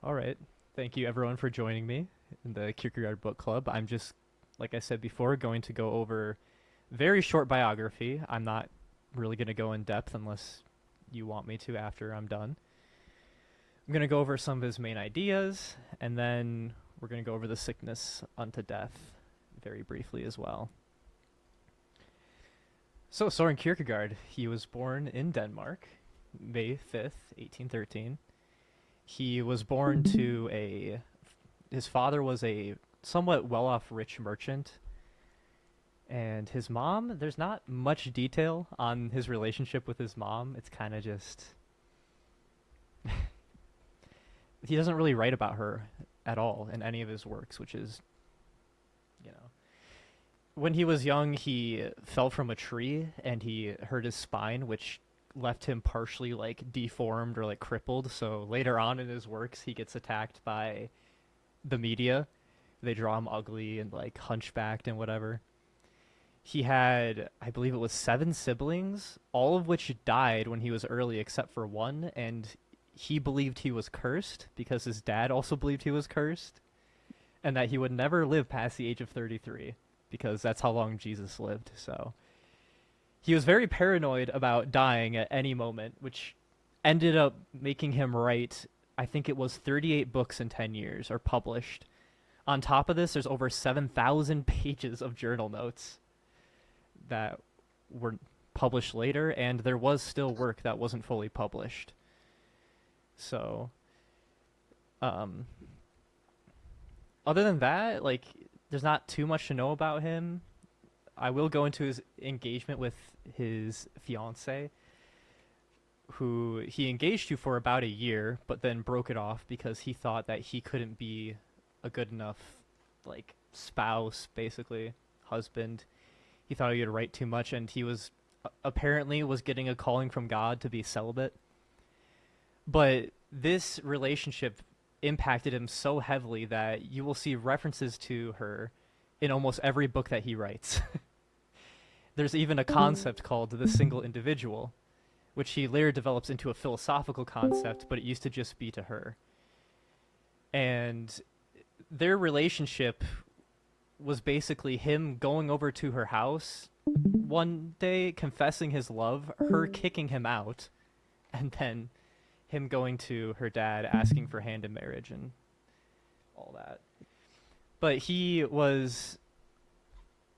All right. Thank you, everyone, for joining me in the Kierkegaard Book Club. I'm just, like I said before, going to go over very short biography. I'm not really going to go in depth unless you want me to after I'm done. I'm going to go over some of his main ideas, and then we're going to go over the sickness unto death very briefly as well. So, Soren Kierkegaard, he was born in Denmark, May 5th, 1813. He was born to a his father was a somewhat well-off rich merchant, and his mom, there's not much detail on his relationship with his mom. It's kind of just he doesn't really write about her at all in any of his works, which is, you know, when he was young, he fell from a tree and he hurt his spine, which left him partially like deformed or like crippled. So later on in his works, he gets attacked by the media. They draw him ugly and like hunchbacked and whatever. He had, I believe it was 7 siblings, all of which died when he was early except for one, and he believed he was cursed because his dad also believed he was cursed, and that he would never live past the age of 33 because that's how long Jesus lived. So he was very paranoid about dying at any moment, which ended up making him write, I think it was 38 books in 10 years, or published. On top of this, there's over 7,000 pages of journal notes that were published later, and there was still work that wasn't fully published. So, um, other than that, like, there's not too much to know about him. I will go into his engagement with his fiance, who he engaged to for about a year, but then broke it off because he thought that he couldn't be a good enough, like, spouse, basically, husband. He thought he would write too much, and he was apparently was getting a calling from God to be celibate. But this relationship impacted him so heavily that you will see references to her in almost every book that he writes. There's even a concept called the single individual, which he later develops into a philosophical concept, but it used to just be to her. And their relationship was basically him going over to her house one day, confessing his love, her kicking him out, and then him going to her dad asking for hand in marriage and all that. But he was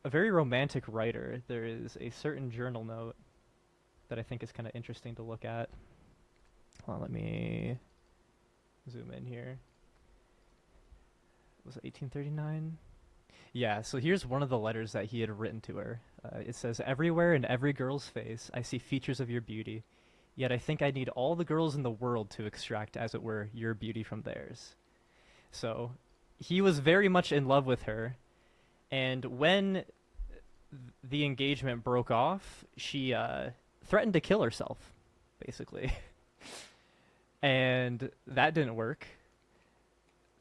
a very romantic writer. There is a certain journal note that I think is kind of interesting to look at. Well, let me zoom in here. Was it 1839? Yeah, so here's one of the letters that he had written to her. It says, "Everywhere in every girl's face, I see features of your beauty. Yet I think I need all the girls in the world to extract, as it were, your beauty from theirs." So he was very much in love with her. And when the engagement broke off, she threatened to kill herself, basically. And that didn't work.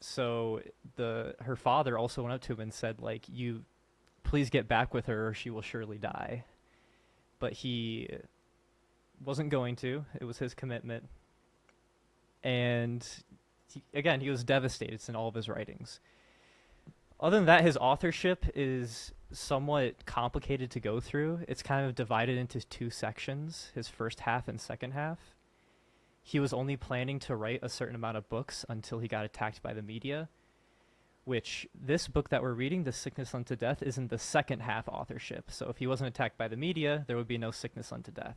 So her father also went up to him and said, like, "You please get back with her or she will surely die." But he wasn't going to. It was his commitment. And again, he was devastated. It's in all of his writings. Other than that, his authorship is somewhat complicated to go through. It's kind of divided into two sections, his first half and second half. He was only planning to write a certain amount of books until he got attacked by the media, which this book that we're reading, The Sickness Unto Death, is in the second half authorship. So if he wasn't attacked by the media, there would be no sickness unto death.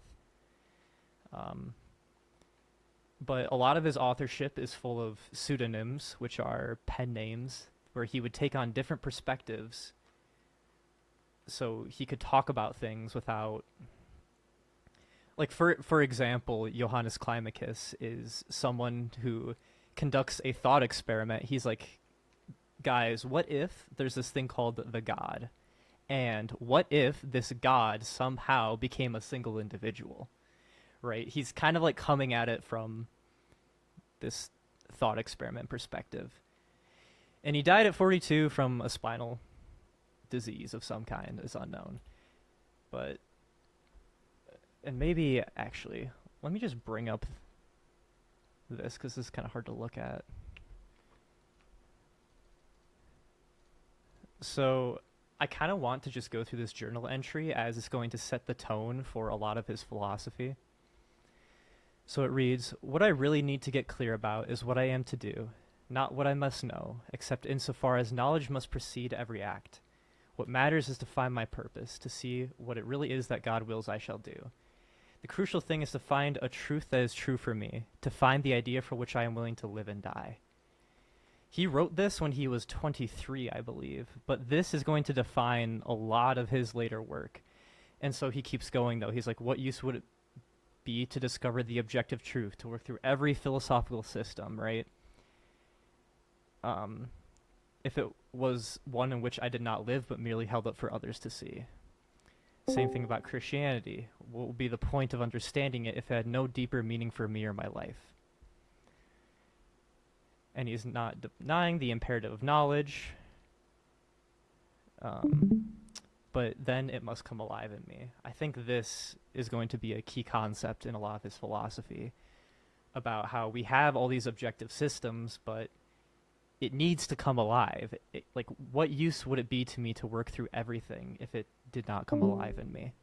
But a lot of his authorship is full of pseudonyms, which are pen names, where he would take on different perspectives so he could talk about things without, like, for example, Johannes Climacus is someone who conducts a thought experiment. He's like, "Guys, what if there's this thing called the God? And what if this God somehow became a single individual?" Right? He's kind of like coming at it from this thought experiment perspective. And he died at 42 from a spinal disease of some kind, is unknown. But, and maybe actually, let me just bring up this because this is kind of hard to look at. So I kind of want to just go through this journal entry as it's going to set the tone for a lot of his philosophy. So it reads, "What I really need to get clear about is what I am to do, not what I must know, except insofar as knowledge must precede every act. What matters is to find my purpose, to see what it really is that God wills I shall do. The crucial thing is to find a truth that is true for me, to find the idea for which I am willing to live and die." He wrote this when he was 23, I believe, but this is going to define a lot of his later work. And so he keeps going, though. He's like, what use would it be to discover the objective truth, to work through every philosophical system, right? If it was one in which I did not live, but merely held up for others to see. Same thing about Christianity. What would be the point of understanding it if it had no deeper meaning for me or my life? And he's not denying the imperative of knowledge, but then it must come alive in me. I think this is going to be a key concept in a lot of his philosophy, about how we have all these objective systems, but it needs to come alive. Like, what use would it be to me to work through everything if it did not come alive in me?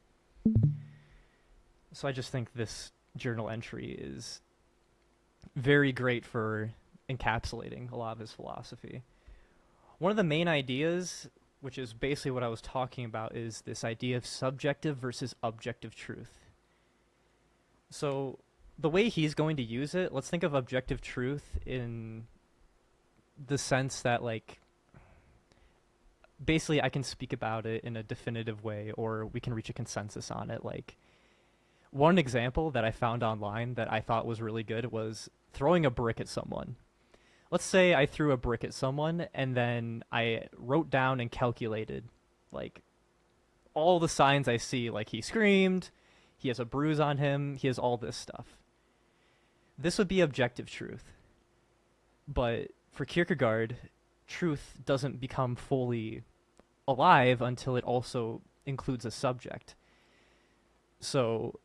So I just think this journal entry is very great for encapsulating a lot of his philosophy. One of the main ideas, which is basically what I was talking about, is this idea of subjective versus objective truth. So the way he's going to use it, let's think of objective truth in the sense that, like, basically I can speak about it in a definitive way, or we can reach a consensus on it. Like, one example that I found online that I thought was really good was throwing a brick at someone. Let's say I threw a brick at someone and then I wrote down and calculated, like, all the signs I see. Like, he screamed, he has a bruise on him, he has all this stuff. This would be objective truth. But for Kierkegaard, truth doesn't become fully alive until it also includes a subject. So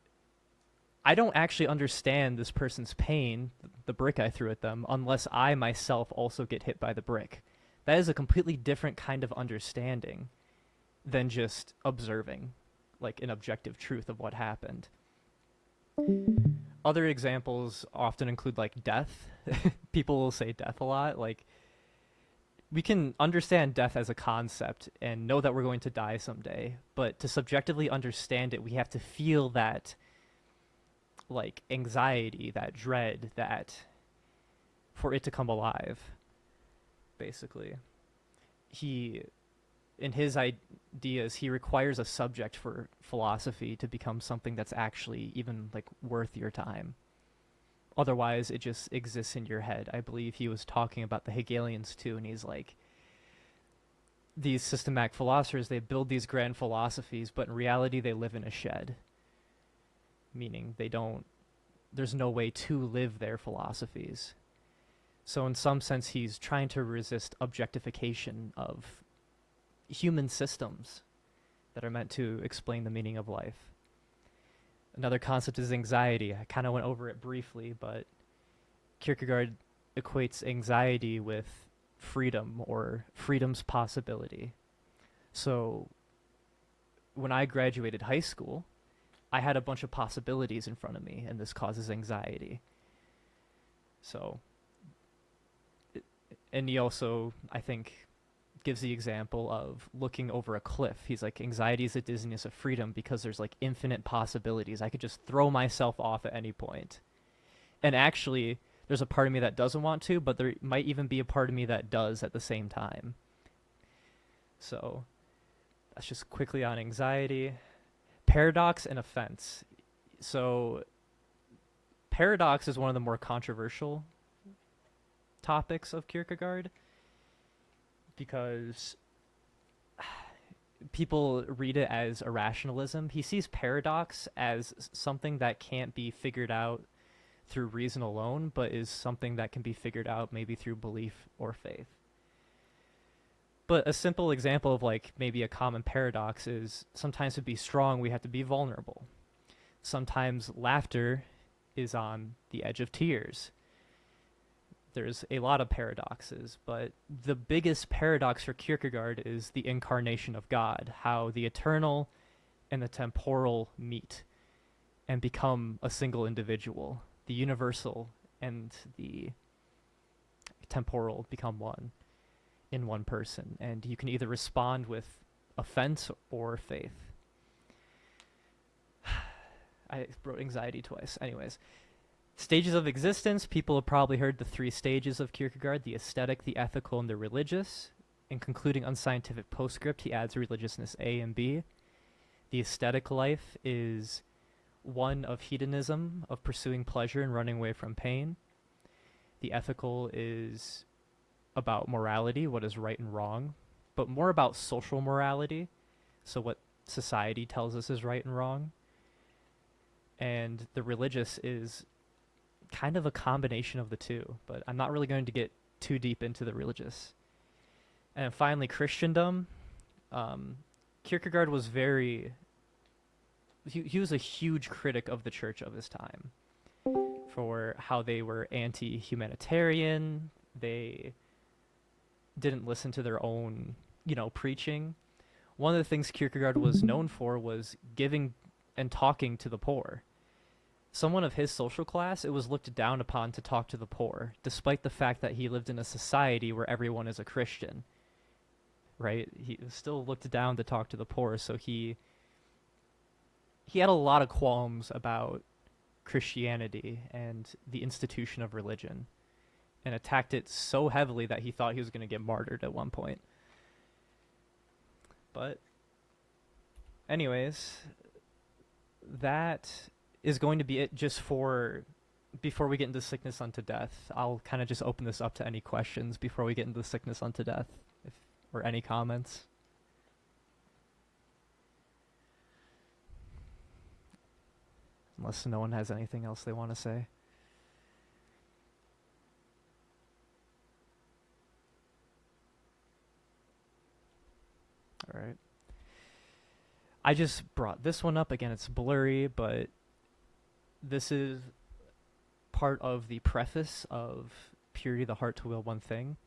I don't actually understand this person's pain, the brick I threw at them, unless I myself also get hit by the brick. That is a completely different kind of understanding than just observing, like, an objective truth of what happened. Other examples often include, like, death. People will say death a lot. Like, we can understand death as a concept and know that we're going to die someday, but to subjectively understand it, we have to feel that, like, anxiety, that dread, that, for it to come alive, basically. In his ideas, he requires a subject for philosophy to become something that's actually even, like, worth your time. Otherwise, it just exists in your head. I believe he was talking about the Hegelians too, and he's like, these systematic philosophers, they build these grand philosophies, but in reality, they live in a shed. Meaning there's no way to live their philosophies. So in some sense, he's trying to resist objectification of human systems that are meant to explain the meaning of life. Another concept is anxiety. I kind of went over it briefly, but Kierkegaard equates anxiety with freedom, or freedom's possibility. So when I graduated high school, I had a bunch of possibilities in front of me, and this causes anxiety. So, and he also, I think, gives the example of looking over a cliff. He's like, anxiety is the dizziness of freedom because there's, like, infinite possibilities. I could just throw myself off at any point. And actually, there's a part of me that doesn't want to, but there might even be a part of me that does at the same time. So that's just quickly on anxiety. Paradox and offense. So paradox is one of the more controversial topics of Kierkegaard, because people read it as irrationalism. He sees paradox as something that can't be figured out through reason alone, but is something that can be figured out maybe through belief or faith. But a simple example of, like, maybe a common paradox is, sometimes to be strong, we have to be vulnerable. Sometimes laughter is on the edge of tears. there's a lot of paradoxes, but the biggest paradox for Kierkegaard is the incarnation of God, how the eternal and the temporal meet and become a single individual. The universal and the temporal become one in one person, and you can either respond with offense or faith. I wrote anxiety twice. Anyways, stages of existence. People have probably heard the 3 stages of Kierkegaard: the aesthetic, the ethical, and the religious. In concluding unscientific postscript, he adds religiousness A and B. The aesthetic life is one of hedonism, of pursuing pleasure and running away from pain. The ethical is about morality, what is right and wrong, but more about social morality, so what society tells us is right and wrong. And the religious is kind of a combination of the two, but I'm not really going to get too deep into the religious. And finally, Christendom. Kierkegaard was he was a huge critic of the church of his time for how they were anti-humanitarian. They didn't listen to their own, preaching. One of the things Kierkegaard was known for was giving and talking to the poor. Someone of his social class, it was looked down upon to talk to the poor, despite the fact that he lived in a society where everyone is a Christian, right? He still looked down to talk to the poor, so he had a lot of qualms about Christianity and the institution of religion, and attacked it so heavily that he thought he was going to get martyred at one point. But anyways, that is going to be it just for before we get into sickness unto death. I'll kind of just open this up to any questions before we get into sickness unto death, or any comments. Unless no one has anything else they want to say. All right. I just brought this one up. Again, it's blurry, but this is part of the preface of Purity of the Heart to Will One Thing.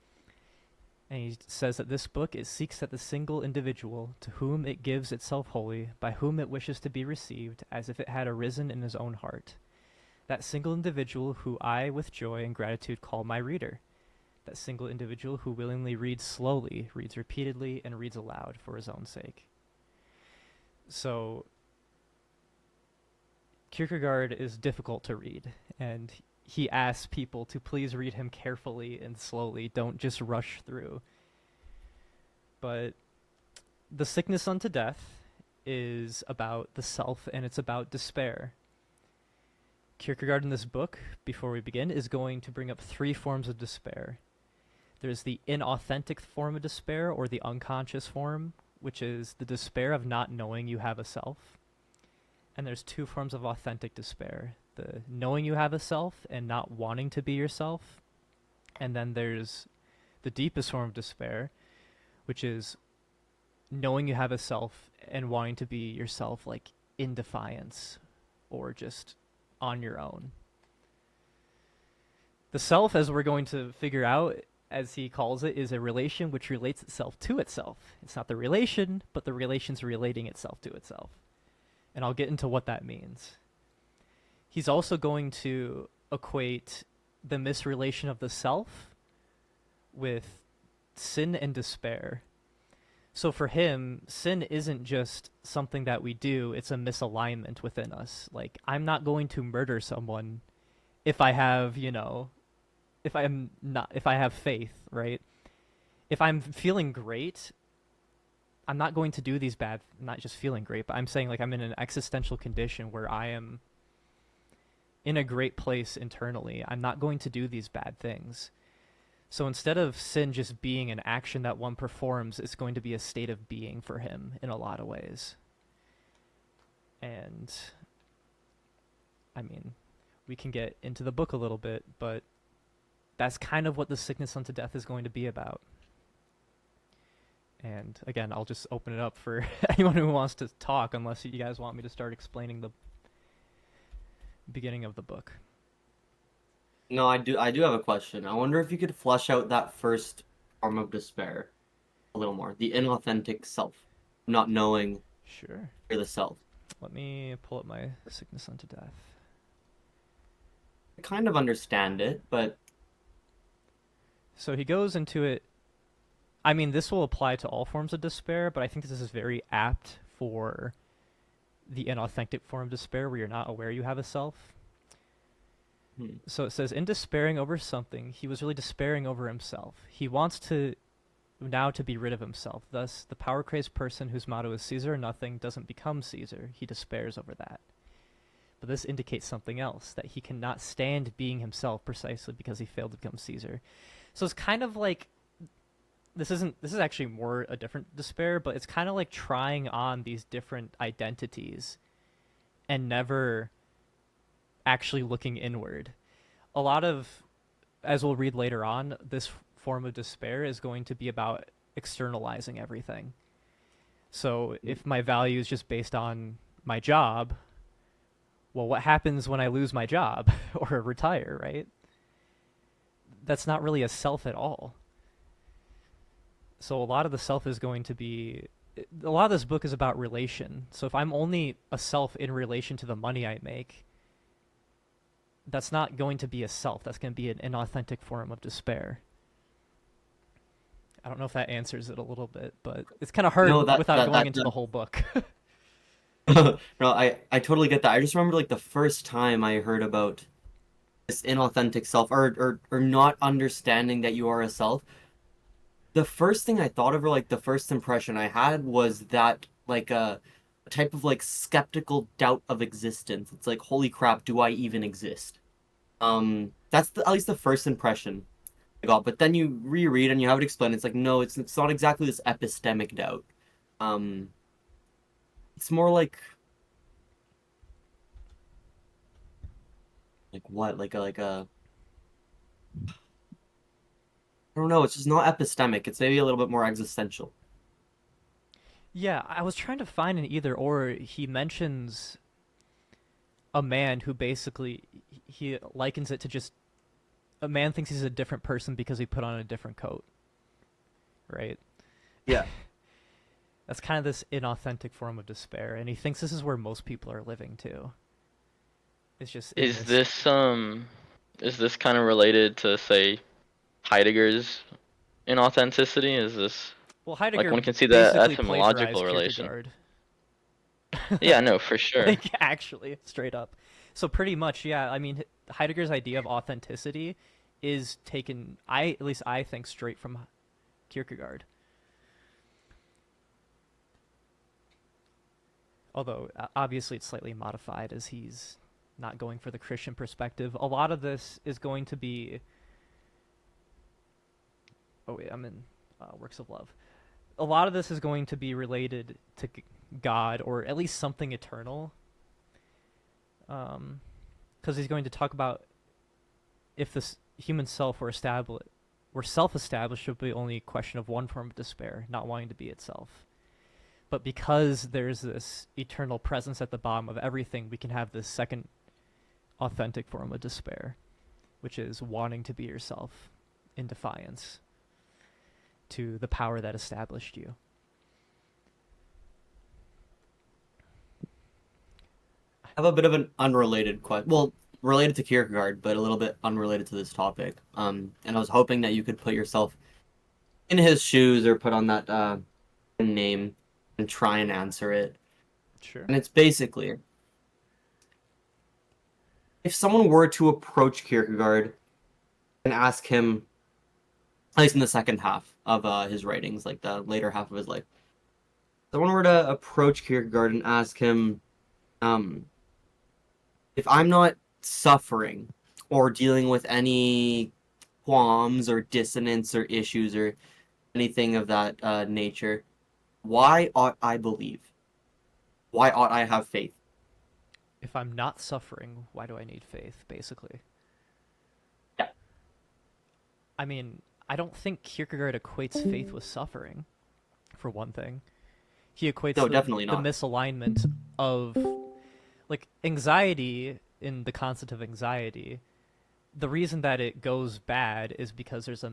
And he says that this book, it seeks at the single individual to whom it gives itself wholly, by whom it wishes to be received, as if it had arisen in his own heart. That single individual who I, with joy and gratitude, call my reader. That single individual who willingly reads slowly, reads repeatedly, and reads aloud for his own sake. So, Kierkegaard is difficult to read, and he asks people to please read him carefully and slowly. Don't just rush through. But the sickness unto death is about the self, and it's about despair. Kierkegaard in this book, before we begin, is going to bring up 3 forms of despair. There's the inauthentic form of despair, or the unconscious form, which is the despair of not knowing you have a self. And there's 2 forms of authentic despair: the knowing you have a self and not wanting to be yourself. And then there's the deepest form of despair, which is knowing you have a self and wanting to be yourself, like in defiance or just on your own. The self, as we're going to figure out, as he calls it, is a relation which relates itself to itself. It's not the relation, but the relation's relating itself to itself. And I'll get into what that means. He's also going to equate the misrelation of the self with sin and despair. So for him, sin isn't just something that we do, it's a misalignment within us. Like, I'm not going to murder someone if I have, if I have faith, right? If I'm feeling great, I'm not going to do these bad, not just feeling great, but I'm saying, like, I'm in an existential condition where I am in a great place internally. I'm not going to do these bad things. So instead of sin just being an action that one performs, it's going to be a state of being for him in a lot of ways. And, I mean, we can get into the book a little bit, but that's kind of what the sickness unto death is going to be about. And again, I'll just open it up for anyone who wants to talk, unless you guys want me to start explaining the beginning of the book. No, I do have a question. I wonder if you could flesh out that first form of despair a little more. The inauthentic self, not knowing Sure. you're the self. Let me pull up my Sickness Unto Death. I kind of understand it, but So he goes into it. I mean, this will apply to all forms of despair, but I think this is very apt for the inauthentic form of despair where you're not aware you have a self. hmm, So it says, in despairing over something, he was really despairing over himself. He wants to now to be rid of himself. Thus, the power crazed person whose motto is Caesar or nothing doesn't become Caesar. He despairs over that. But this indicates something else, that he cannot stand being himself precisely because he failed to become Caesar. So it's kind of like this is actually more a different despair, but it's kind of like trying on these different identities and never actually looking inward. A lot of, as we'll read later on, this form of despair is going to be about externalizing everything. So if my value is just based on my job, well, what happens when I lose my job or retire, right? That's not really a self at all. So a lot of the self is going to be a lot of this book is about relation. So if I'm only a self in relation to the money I make, that's not going to be a self. That's going to be an inauthentic form of despair. I don't know if that answers it a little bit, but it's kind of no, hard that without that going that into the that whole book. no, I totally get that. I just remember like the first time I heard about this inauthentic self or not understanding that you are a self. The first thing I thought of, or like the first impression I had, was that like a type of like skeptical doubt of existence. It's like, holy crap, do I even exist? That's at least the first impression I got. But then you reread and you have it explained. It's like, no, it's not exactly this epistemic doubt. Um, it's more like what, like a I don't know. It's just not epistemic. It's maybe a little bit more existential. Yeah, I was trying to find an either or. He mentions a man who basically he likens it to just a man thinks he's a different person because he put on a different coat, right? Yeah. That's kind of this inauthentic form of despair, and he thinks this is where most people are living too. It's just in Is this. this kind of related to, say, Heidegger's inauthenticity? Is this Well, like Heidegger one can see the basically etymological plagiarized relation? Kierkegaard. Yeah, no, for sure. Like, actually, straight up. So pretty much, yeah. I mean, Heidegger's idea of authenticity is taken, I at least I think, straight from Kierkegaard. Although obviously it's slightly modified as he's not going for the Christian perspective. A lot of this is going to be. Oh wait, I'm in Works of Love. A lot of this is going to be related to God or at least something eternal. Because he's going to talk about if this human self were self-established, it would be only a question of one form of despair, not wanting to be itself. But because there's this eternal presence at the bottom of everything, we can have this second authentic form of despair, which is wanting to be yourself in defiance to the power that established you. I have a bit of an unrelated question. Well, related to Kierkegaard, but a little bit unrelated to this topic. And I was hoping that you could put yourself in his shoes or put on that name and try and answer it. Sure. And it's basically, if someone were to approach Kierkegaard and ask him, at least in the second half of his writings, like the later half of his life, someone were to approach Kierkegaard and ask him, um, if I'm not suffering or dealing with any qualms or dissonance or issues or anything of that nature, why ought I believe? Why ought I have faith? If I'm not suffering, why do I need faith, basically? Yeah. I mean, I don't think Kierkegaard equates faith with suffering, for one thing. He equates No, definitely the not. misalignment of, like, anxiety in the concept of anxiety the reason that it goes bad is because there's a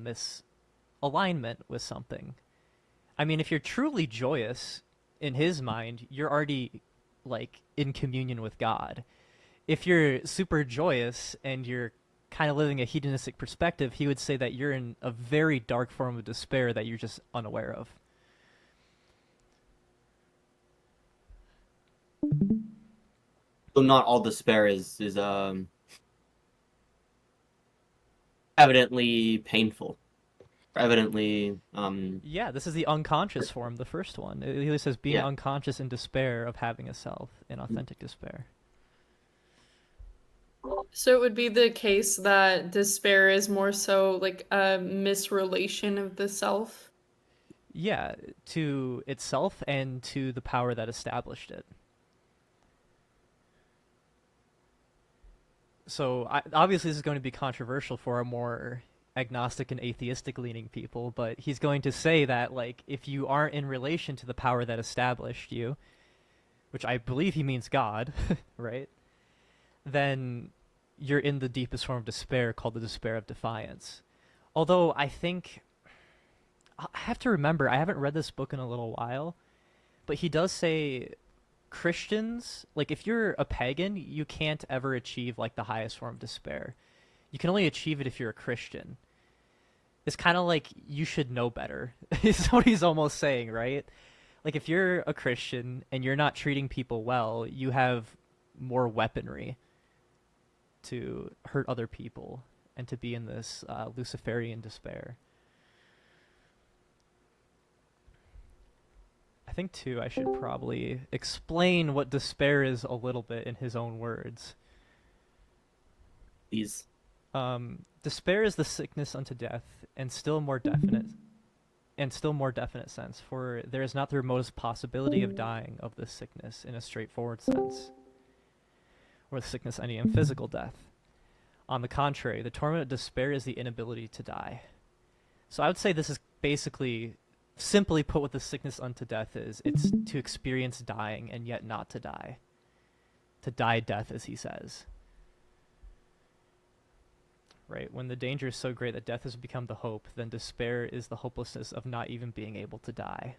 misalignment with something. I mean, if you're truly joyous in his mind, you're already like in communion with God. If you're super joyous and you're kind of living a hedonistic perspective, he would say that you're in a very dark form of despair that you're just unaware of. So not all despair is evidently painful. Evidently, Yeah, this is the unconscious form, the first one. It really says being yeah. unconscious in despair of having a self, in authentic despair. So it would be the case that despair is more so like a misrelation of the self. Yeah, to itself and to the power that established it. So obviously this is going to be controversial for a more agnostic and atheistic leaning people, but he's going to say that like if you aren't in relation to the power that established you, which I believe he means God, right? Then you're in the deepest form of despair called the despair of defiance. Although I think I have to remember, I haven't read this book in a little while, but he does say Christians, like if you're a pagan, you can't ever achieve like the highest form of despair. You can only achieve it if you're a Christian. It's kind of like you should know better. Is what he's almost saying, right? Like if you're a Christian and you're not treating people well, you have more weaponry to hurt other people and to be in this Luciferian despair. I think, too, I should probably explain what despair is a little bit in his own words. These. Despair is the sickness unto death, and still more definite sense, for there is not the remotest possibility of dying of this sickness in a straightforward sense, or the sickness any in physical death. On the contrary, the torment of despair is the inability to die. So I would say this is basically, simply put, what the sickness unto death is. It's to experience dying and yet not to die. To die death, as he says. Right? When the danger is so great that death has become the hope, then despair is the hopelessness of not even being able to die.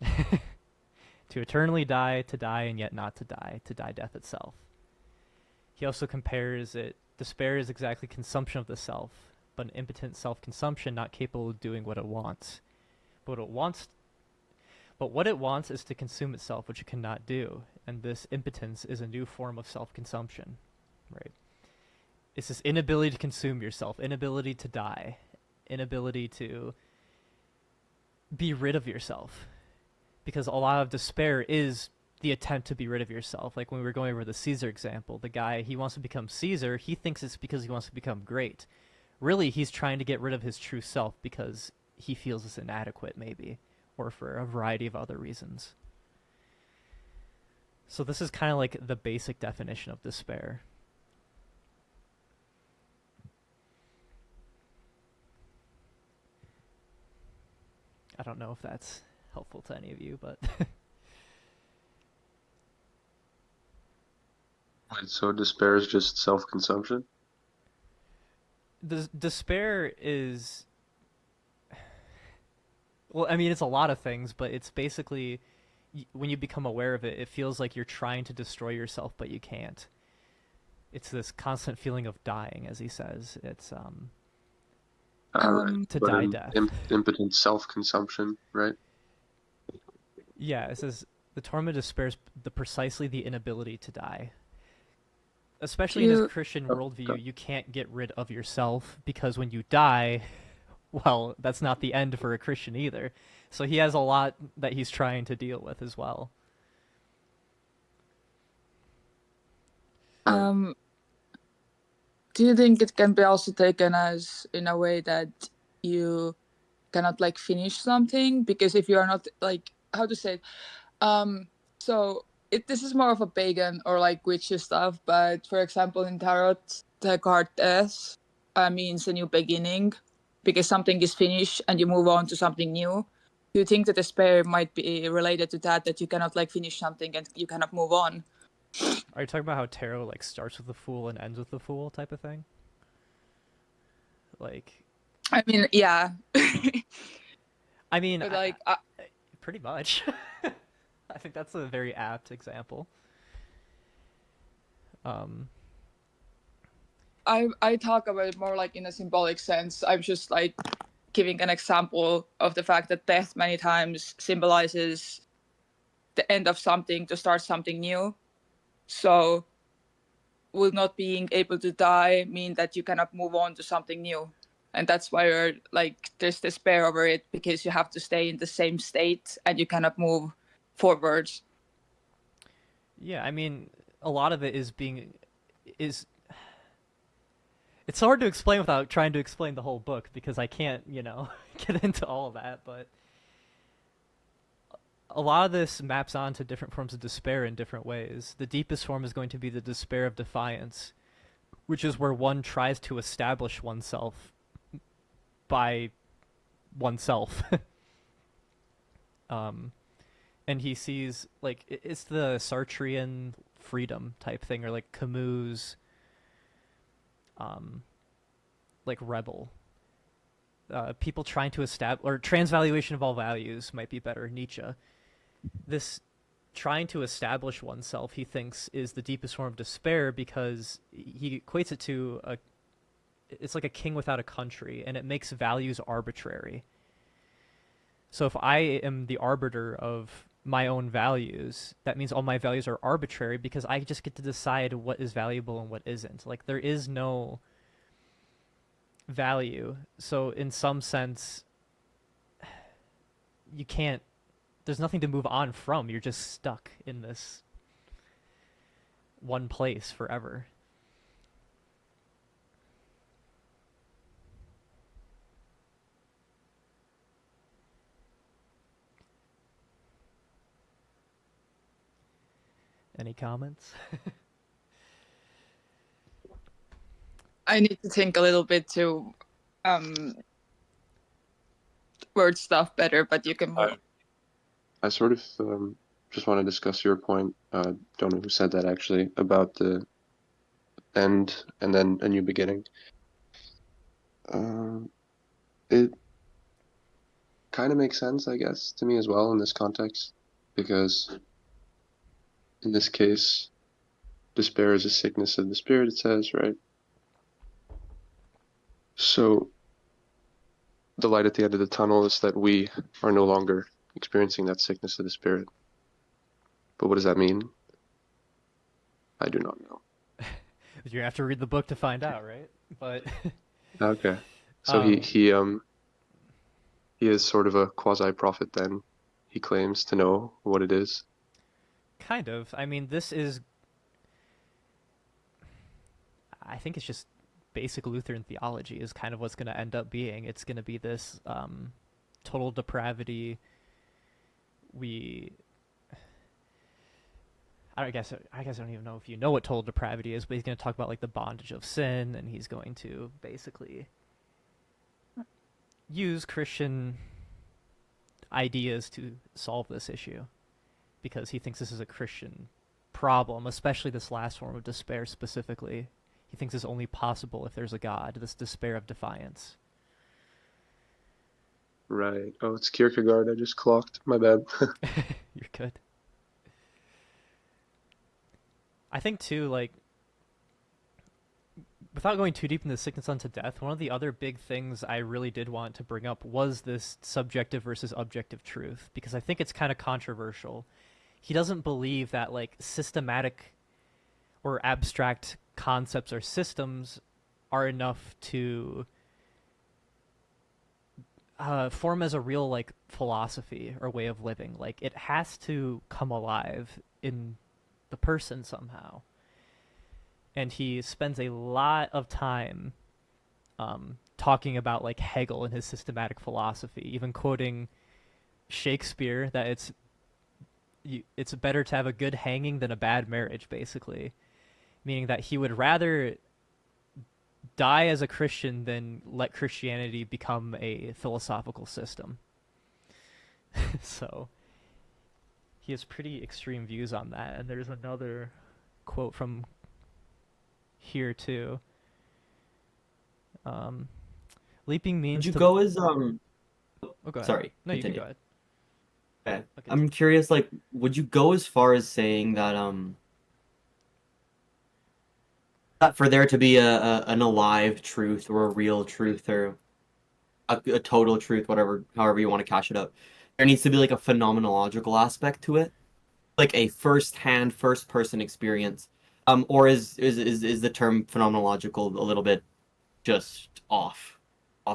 To eternally die, to die and yet not to die death itself. He also compares it, despair is exactly consumption of the self, but an impotent self-consumption not capable of doing what it wants. But what it wants is to consume itself, which it cannot do, and this impotence is a new form of self-consumption, right? It's this inability to consume yourself, inability to die, inability to be rid of yourself. Because a lot of despair is the attempt to be rid of yourself. Like when we were going over the Caesar example, the guy, he wants to become Caesar, he thinks it's because he wants to become great. Really, he's trying to get rid of his true self because he feels it's inadequate, maybe, or for a variety of other reasons. So this is kind of like the basic definition of despair. I don't know if that's helpful to any of you, but Wait, so despair is just self-consumption? despair is, well, I mean, it's a lot of things, but it's basically when you become aware of it, it feels like you're trying to destroy yourself, but you can't. It's this constant feeling of dying, as he says. It's Right. to But die death. Impotent self-consumption, right? Yeah, it says the torment of despair is precisely the inability to die. Especially in his Christian worldview, you can't get rid of yourself because when you die, well, that's not the end for a Christian either. So he has a lot that he's trying to deal with as well. Do you think it can be also taken as in a way that you cannot like finish something because if you are not like how to say it, so this is more of a pagan or like witchy stuff, but for example in tarot the card death means a new beginning because something is finished and you move on to something new. Do you think that despair might be related to that you cannot like finish something and you cannot move on? Are you talking about how tarot like starts with the fool and ends with the fool type of thing? Like, I mean, yeah. I mean, But like, pretty much. I think that's a very apt example. Um, I talk about it more like in a symbolic sense. I'm just like giving an example of the fact that death many times symbolizes the end of something to start something new. So will not being able to die mean that you cannot move on to something new? And that's why you're like there's despair over it, because you have to stay in the same state and you cannot move forwards. yeah, I mean, a lot of it is it's hard to explain without trying to explain the whole book because I can't, get into all of that, but a lot of this maps onto different forms of despair in different ways. The deepest form is going to be the despair of defiance, which is where one tries to establish oneself by oneself. And he sees like it's the Sartrean freedom type thing, or like Camus' like rebel. People trying to establish, or transvaluation of all values might be better, Nietzsche. This trying to establish oneself, he thinks, is the deepest form of despair because he equates it to it's like a king without a country, and it makes values arbitrary. So if I am the arbiter of my own values, that means all my values are arbitrary because I just get to decide what is valuable and what isn't. Like, there is no value. So in some sense, you can't, there's nothing to move on from. You're just stuck in this one place forever. Any comments? I need to think a little bit to word stuff better, but you can move. I sort of just want to discuss your point. Don't know who said that actually about the end and then a new beginning. It kind of makes sense, I guess, to me as well in this context, because in this case, despair is a sickness of the spirit, it says, right? So the light at the end of the tunnel is that we are no longer experiencing that sickness of the spirit. But what does that mean? I do not know. You have to read the book to find out, right? But Okay. So he is sort of a quasi-prophet then. He claims to know what it is. kind of. I mean, I think it's just basic Lutheran theology is kind of what's going to end up being. It's going to be this total depravity. I guess I don't even know if you know what total depravity is, but he's going to talk about like the bondage of sin, and he's going to basically use Christian ideas to solve this issue because he thinks this is a Christian problem, especially this last form of despair specifically. He thinks it's only possible if there's a God, this despair of defiance. Right. Oh, it's Kierkegaard. I just clocked. My bad. You're good. I think too, like, without going too deep into sickness unto death, one of the other big things I really did want to bring up was this subjective versus objective truth, because I think it's kind of controversial. He doesn't believe that like systematic or abstract concepts or systems are enough to form as a real like philosophy or way of living. Like, it has to come alive in the person somehow. And he spends a lot of time talking about like Hegel and his systematic philosophy, even quoting Shakespeare that it's better to have a good hanging than a bad marriage, basically, meaning that he would rather die as a Christian than let Christianity become a philosophical system. So he has pretty extreme views on that. And there's another quote from here too. Leaping means Would you to... go as Oh, go ahead. sorry, No, you can continue. go ahead. Okay. Okay. I'm curious, like, would you go as far as saying that for there to be an alive truth or a real truth or a total truth, whatever, however you want to cash it up, there needs to be like a phenomenological aspect to it, like a first-hand, first-person experience, or is the term phenomenological a little bit just off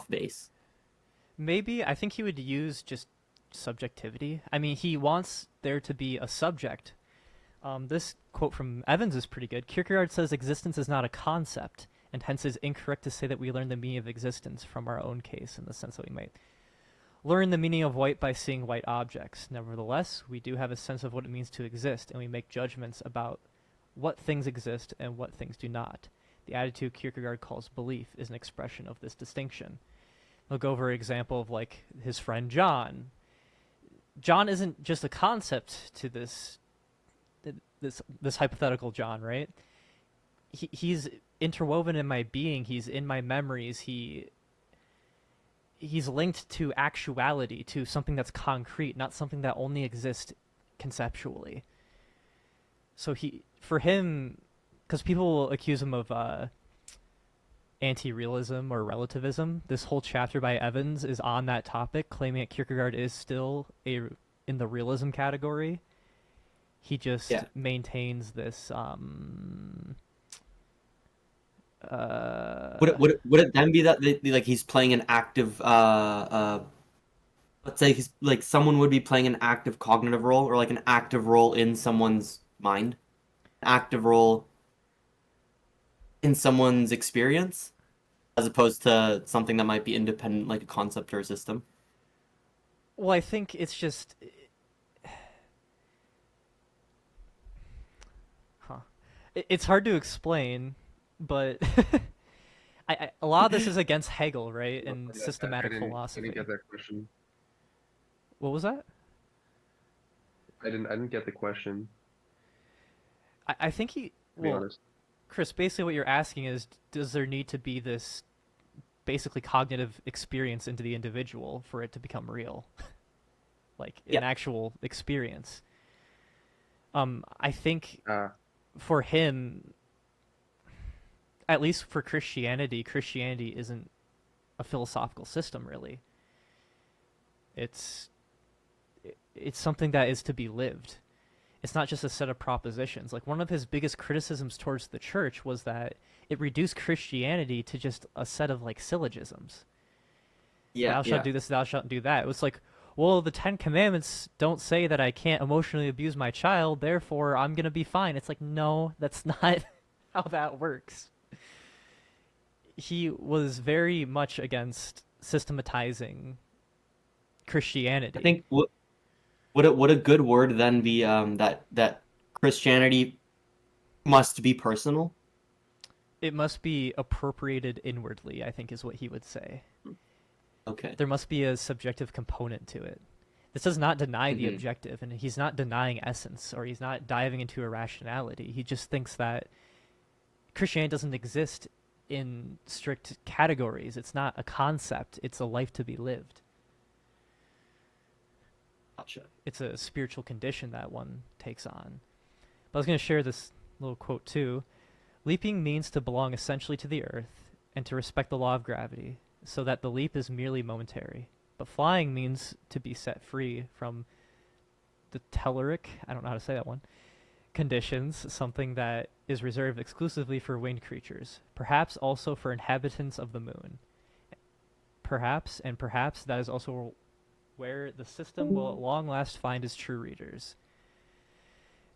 base? Maybe I think he would use just subjectivity. I mean, he wants there to be a subject. This quote from Evans is pretty good. Kierkegaard says existence is not a concept, and hence is incorrect to say that we learn the meaning of existence from our own case, in the sense that we might learn the meaning of white by seeing white objects. Nevertheless, we do have a sense of what it means to exist, and we make judgments about what things exist and what things do not. The attitude Kierkegaard calls belief is an expression of this distinction. He'll go over an example of like his friend John. John isn't just a concept to this hypothetical John, right? He's interwoven in my being. He's in my memories. He's linked to actuality, to something that's concrete, not something that only exists conceptually. So for him, because people will accuse him of anti-realism or relativism, this whole chapter by Evans is on that topic, claiming that Kierkegaard is still in the realism category. He just maintains this. Would it then be that like he's playing an active let's say he's like someone would be playing an active cognitive role or like an active role in someone's mind, an active role in someone's experience, as opposed to something that might be independent, like a concept or a system? Well, I think it's just. It's hard to explain, but a lot of this is against Hegel, right, and systematic philosophy. I didn't get that question. What was that? I didn't get the question. I think he. To be Well, honest. Chris, basically what you're asking is, does there need to be this basically cognitive experience into the individual for it to become real? Like an actual experience. I think for him, at least for Christianity isn't a philosophical system, really. It's something that is to be lived. It's not just a set of propositions. Like, one of his biggest criticisms towards the church was that it reduced Christianity to just a set of like syllogisms. Thou shalt do this, thou shalt do that. It was like, well, the 10 Commandments don't say that I can't emotionally abuse my child, therefore I'm going to be fine. It's like, no, that's not how that works. He was very much against systematizing Christianity. I think would a good word then be that Christianity must be personal? It must be appropriated inwardly, I think is what he would say. Okay. There must be a subjective component to it. This does not deny the objective, and he's not denying essence, or he's not diving into irrationality. He just thinks that Christianity doesn't exist in strict categories. It's not a concept. It's a life to be lived. Gotcha. It's a spiritual condition that one takes on. But I was going to share this little quote too. Leaping means to belong essentially to the earth and to respect the law of gravity, so that the leap is merely momentary. But flying means to be set free from the telluric, I don't know how to say that one, conditions, something that is reserved exclusively for winged creatures, perhaps also for inhabitants of the moon. Perhaps that is also where the system will at long last find its true readers.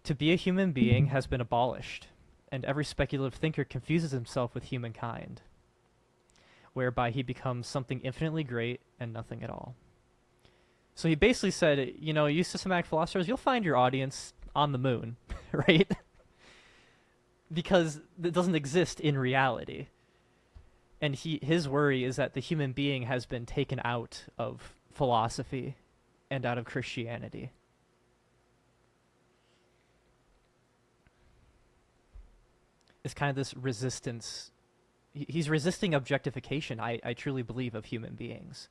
To be a human being has been abolished, and every speculative thinker confuses himself with humankind, whereby he becomes something infinitely great and nothing at all. So he basically said, you systematic philosophers, you'll find your audience on the moon, right? Because it doesn't exist in reality. And his worry is that the human being has been taken out of philosophy and out of Christianity. is kind of this resistance. He's resisting objectification, I truly believe, of human beings.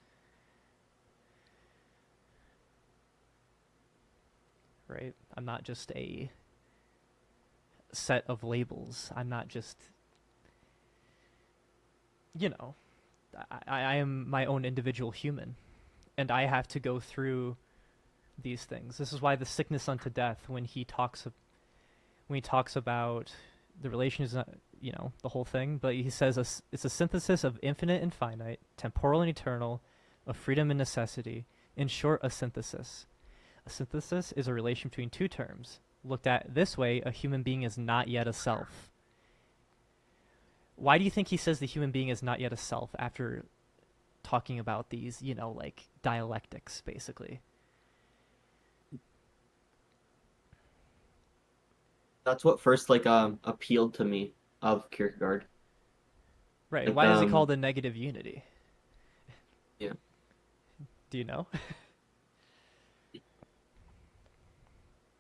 Right? I'm not just a set of labels. I'm not just, I am my own individual human. And I have to go through these things. This is why the sickness unto death, when he talks about the relation is not, the whole thing, but he says it's a synthesis of infinite and finite, temporal and eternal, of freedom and necessity. In short, a synthesis. A synthesis is a relation between two terms. Looked at this way, a human being is not yet a self. Why do you think he says the human being is not yet a self after talking about these, like dialectics, basically? That's what first appealed to me of Kierkegaard. Right. Like, Why is it called a negative unity? Yeah. Do you know?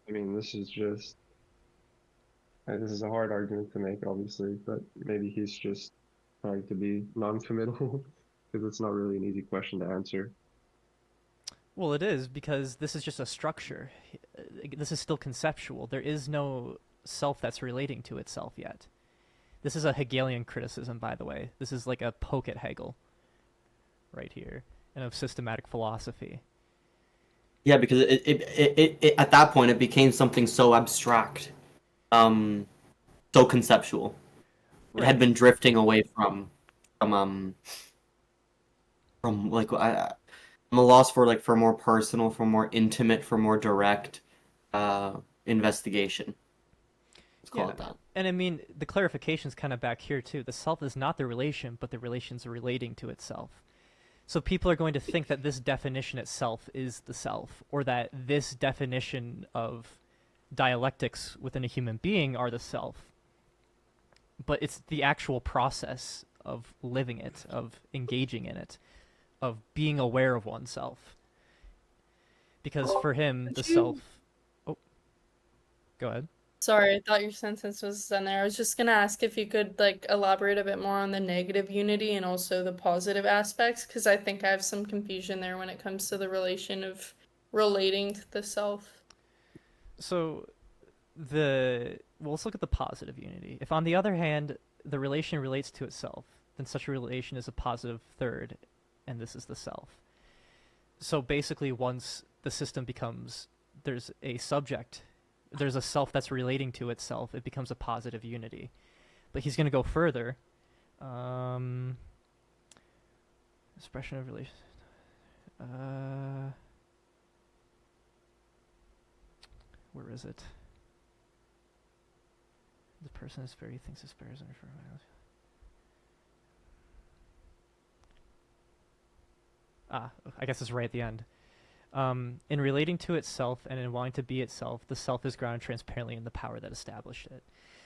I mean, this is a hard argument to make, obviously, but maybe he's just trying to be non-committal because it's not really an easy question to answer. Well, it is, because this is just a structure. This is still conceptual. There is no self that's relating to itself yet. This is a Hegelian criticism, by the way. This is like a poke at Hegel right here, and of systematic philosophy. Yeah, because it at that point it became something so abstract, so conceptual. It had been drifting away from like I'm a loss for more personal, for more intimate, for more direct investigation. Let's call it that. And I mean, the clarification's kind of back here too. The self is not the relation, but the relation's relating to itself. So people are going to think that this definition itself is the self, or that this definition of dialectics within a human being are the self. But it's the actual process of living it, of engaging in it, of being aware of oneself. Because for him, the self... Oh, go ahead. Sorry, I thought your sentence was done there. I was just gonna ask if you could elaborate a bit more on the negative unity and also the positive aspects, because I think I have some confusion there when it comes to the relation of relating to the self. So let's look at the positive unity. If on the other hand, the relation relates to itself, then such a relation is a positive third, and this is the self. So basically, once the system becomes, there's a subject, there's a self that's relating to itself, it becomes a positive unity. But he's going to go further. Expression of relation. Where is it? The person is very thinks despair is under. I guess it's right at the end. In relating to itself and in wanting to be itself, the self is grounded transparently in the power that established it.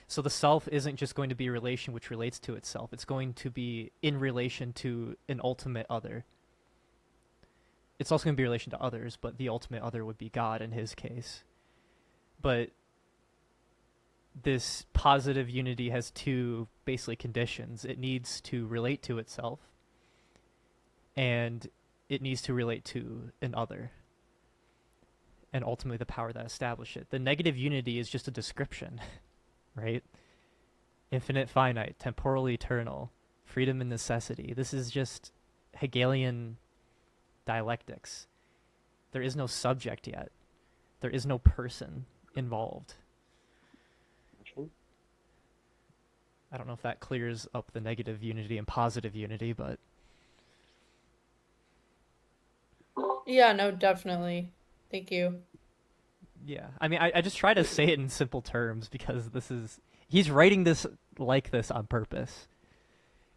So the self isn't just going to be a relation which relates to itself. It's going to be in relation to an ultimate other. It's also going to be in relation to others, but the ultimate other would be God in his case. But this positive unity has two basically conditions. It needs to relate to itself, and it needs to relate to an other, and ultimately the power that established it. The negative unity is just a description, right? Infinite, finite, temporal, eternal, freedom and necessity. This is just Hegelian dialectics. There is no subject yet. There is no person involved. I don't know if that clears up the negative unity and positive unity, but... Yeah, no, definitely. Thank you. Yeah, I mean, I just try to say it in simple terms because he's writing this like this on purpose.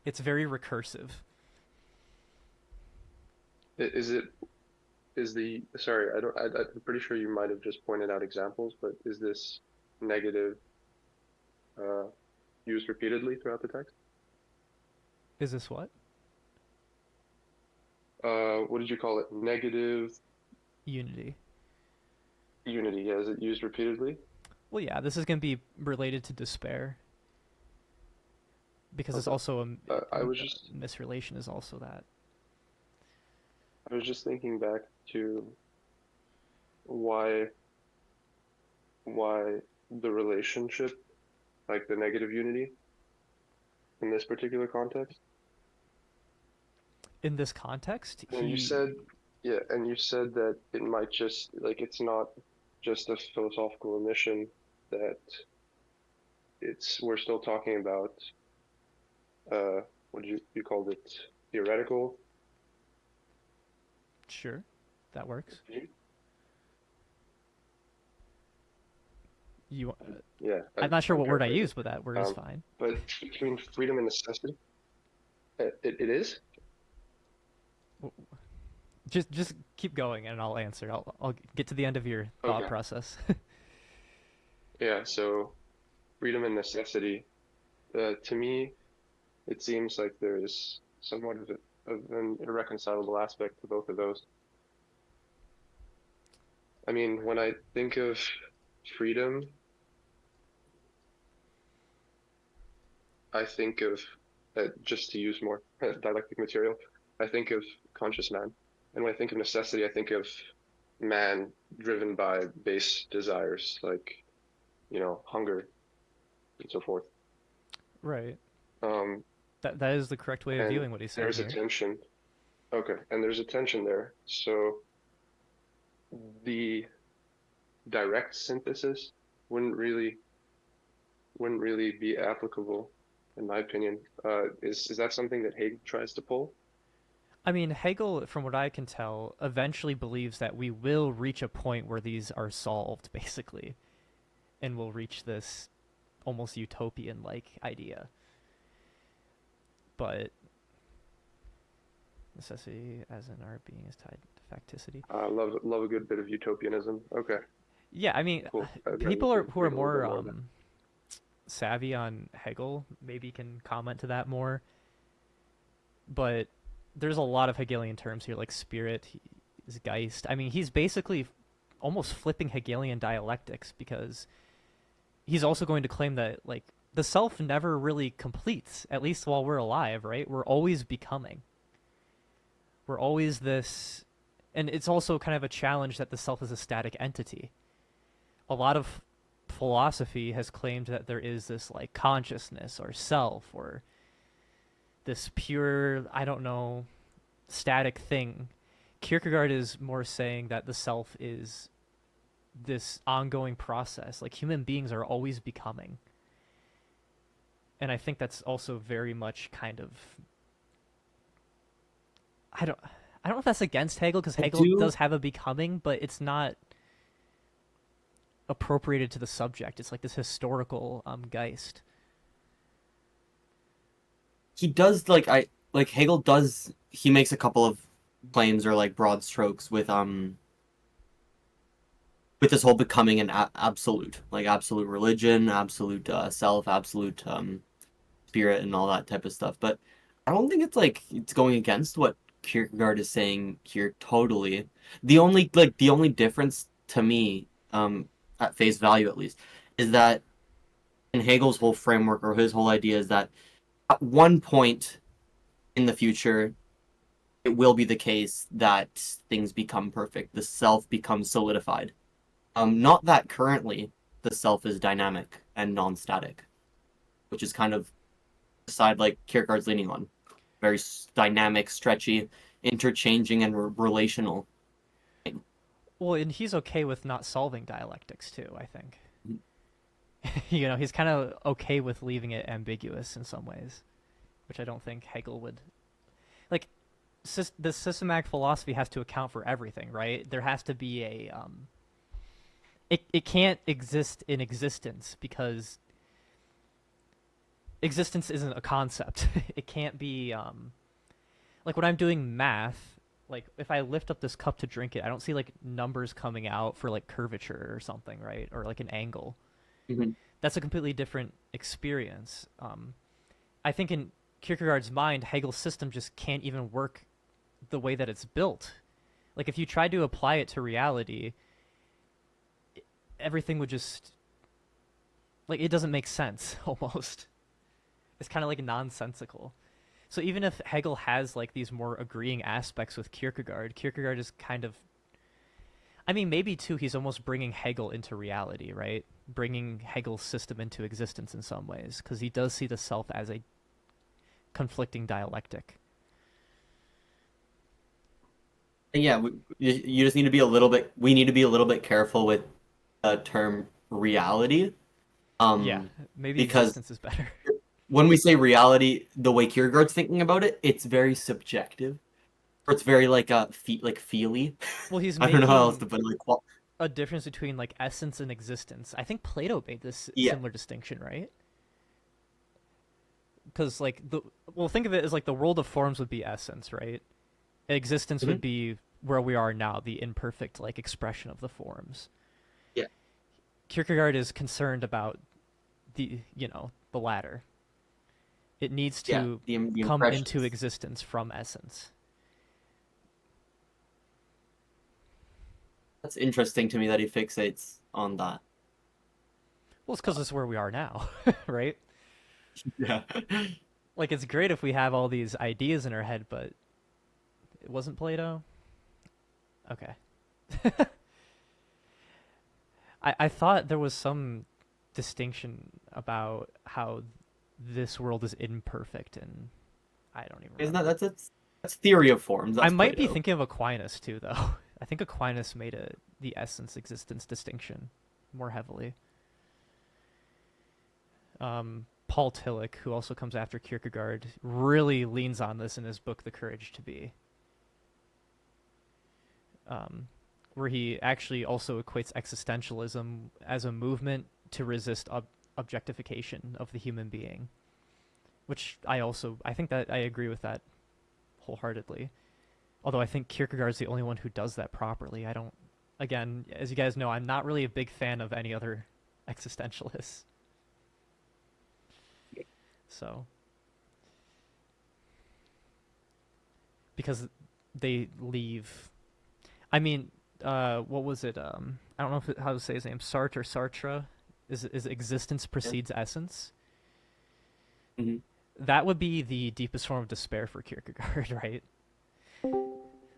It's very recursive. Sorry, I'm pretty sure you might have just pointed out examples, but is this negative used repeatedly throughout the text? Is this what? What did you call it? Negative Unity. unity. Yeah, is it used repeatedly? Well, yeah, this is going to be related to despair. because it's Okay. also I was just misrelation is also that. thinking back to why why the relationship, like the negative unity, in this particular context. In this context, And you said, yeah, and you said that it might just like it's not just a philosophical admission that we're still talking about what you called it, theoretical. sure, that works. You, Yeah, I'm not sure I'm what word I paraphrasing. used, but that word is fine. But between freedom and necessity, it is. Just keep going, and I'll answer. I'll get to the end of your thought Okay. process. Yeah. So freedom and necessity, to me, it seems like there's somewhat of an irreconcilable aspect to both of those. I mean, when I think of freedom, I think of, just to use more dialectic material, I think of conscious man. And when I think of necessity, I think of man driven by base desires like, hunger and so forth. Right. Um, That is the correct way of and viewing what he's saying there's a here. tension. Okay, and there's a tension there. So the direct synthesis wouldn't really be applicable, in my opinion. Is that something that Hegel tries to pull? I mean, Hegel, from what I can tell, eventually believes that we will reach a point where these are solved, basically, and we'll reach this almost utopian-like idea. But necessity, as in our being, is tied to facticity. Love a good bit of utopianism. Okay, Yeah, I mean, cool. people who are read a little bit more more of it. savvy on Hegel maybe can comment to that more. But there's a lot of Hegelian terms here, like spirit, is Geist. I mean, he's basically almost flipping Hegelian dialectics because he's also going to claim that like the self never really completes, at least while we're alive, right? We're always becoming. We're always this, and it's also kind of a challenge that the self is a static entity. A lot of philosophy has claimed that there is this like consciousness or self or this pure, I don't know, static thing. Kierkegaard is more saying that the self is this ongoing process. Like human beings are always becoming. And I think that's also very much kind of I don't know if that's against Hegel because I Hegel do. does have a becoming, but it's not appropriated to the subject. It's like this historical Geist. He does like Hegel does. He makes a couple of claims or like broad strokes with this whole becoming an absolute, like absolute religion, absolute self, absolute spirit, and all that type of stuff. But I don't think it's going against what Kierkegaard is saying here totally. The only difference to me, at face value at least, is that in Hegel's whole framework or his whole idea is that at one point in the future it will be the case that things become perfect. The self becomes solidified. Not that currently the self is dynamic and non-static, which is kind of the side like Kierkegaard's leaning on. Very dynamic, stretchy, interchanging, and relational. Well, and he's okay with not solving dialectics too, I think. Mhm. He's kind of okay with leaving it ambiguous in some ways, which I don't think Hegel would. Like, the systematic philosophy has to account for everything, right? There has to be a it can't exist in existence because existence isn't a concept. It can't be like when I'm doing math, like if I lift up this cup to drink it, I don't see like numbers coming out for like curvature or something, right? Or like an angle. Mhm. That's a completely different experience. I think in Kierkegaard's mind, Hegel's system just can't even work the way that it's built. Like if you tried to apply it to reality, everything would just like it doesn't make sense almost. It's kind of like nonsensical. So even if Hegel has like these more agreeing aspects with Kierkegaard, Kierkegaard is kind of, I mean, maybe too, he's almost bringing Hegel into reality, right? Bringing Hegel's system into existence in some ways, because he does see the self as a conflicting dialectic. And yeah, you just need to be a little bit. We need to be a little bit careful with the term reality. Yeah, maybe Because existence is better. when we say reality, the way Kierkegaard's thinking about it, it's very subjective. Or it's very like like feely. Well, he's I don't know how else to making put it. Like, a difference between like essence and existence. I think Plato made this yeah. similar distinction, right? Because like think of it as like the world of forms would be essence, right? Existence would be where we are now, the imperfect like expression of the forms. Yeah. Kierkegaard is concerned about the latter. It needs to the come impressions. into existence from essence. That's interesting to me that he fixates on that. Well, it's because it's where we are now, right? Yeah. Like, it's great if we have all these ideas in our head, but it wasn't Plato? Okay. I thought there was some distinction about how this world is imperfect, and I don't even Isn't remember. that's theory of forms. That's I might be Plato. thinking of Aquinas, too, though. I think Aquinas made the essence-existence distinction more heavily. Paul Tillich, who also comes after Kierkegaard, really leans on this in his book, The Courage to Be, where he actually also equates existentialism as a movement to resist objectification of the human being, which I think that I agree with that wholeheartedly. Although I think Kierkegaard's the only one who does that properly. Again, as you guys know, I'm not really a big fan of any other existentialists. So, because they leave, I mean, what was it? I don't know how to say his name. Sartre. Is existence precedes essence? Mhm. That would be the deepest form of despair for Kierkegaard, right?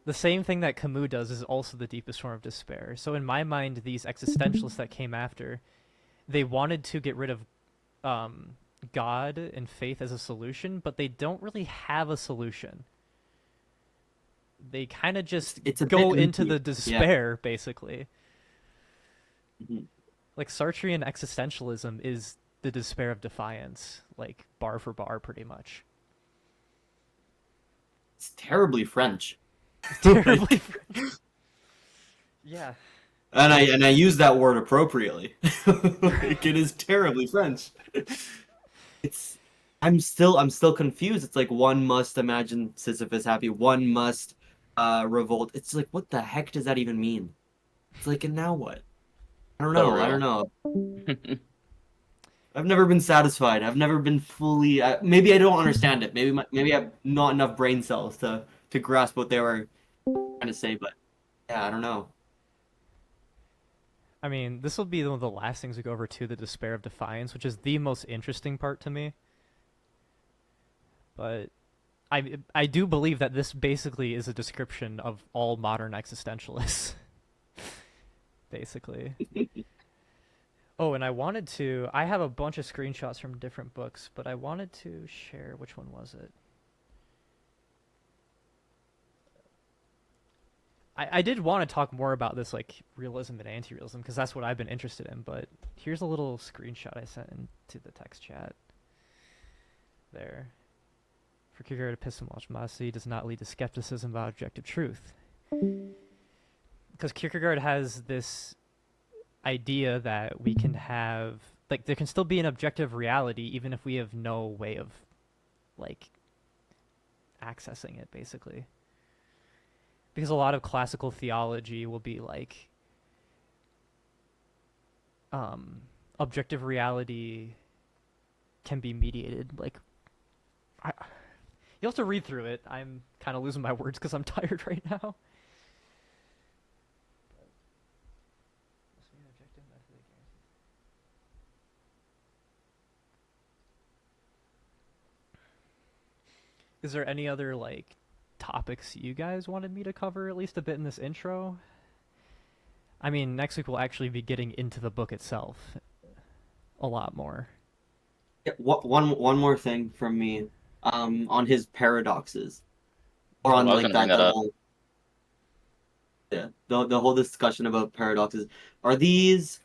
The same thing that Camus does is also the deepest form of despair. So in my mind, these existentialists that came after, they wanted to get rid of God and faith as a solution, but they don't really have a solution. They kind of just It's a go bit into empty. the despair, basically. Mhm. Like Sartrean existentialism is the despair of defiance, like bar for bar, pretty much. It's terribly French. Terribly. Yeah. And I use that word appropriately. Like, it is terribly French. I'm still confused. It's like one must imagine Sisyphus happy, one must revolt. It's like, what the heck does that even mean? It's like, and now what? I don't know. So I real. don't know. I've never been satisfied. I've never been fully. Maybe I don't understand it. Maybe I have not enough brain cells to grasp what they were trying to say. But yeah, I don't know. I mean, this will be one of the last things we go over to the despair of defiance, which is the most interesting part to me. But I do believe that this basically is a description of all modern existentialists. Basically. Oh, and I have a bunch of screenshots from different books, but I wanted to share, which one was it? I did want to talk more about this, like, realism and anti-realism, because that's what I've been interested in, but here's a little screenshot I sent into the text chat. There. For Kierkegaard, epistemology does not lead to skepticism about objective truth. Because Kierkegaard has this idea that we can have, like, there can still be an objective reality even if we have no way of, like, accessing it, basically. Because a lot of classical theology will be like, objective reality can be mediated. Like, you'll have to read through it. I'm kind of losing my words because I'm tired right now. Is there any other like topics you guys wanted me to cover at least a bit in this intro? I mean, next week we'll actually be getting into the book itself a lot more. Yeah, one more thing from me, on his paradoxes, or Oh, on I was like gonna bring that that up. whole, yeah, the whole discussion about paradoxes. Are these,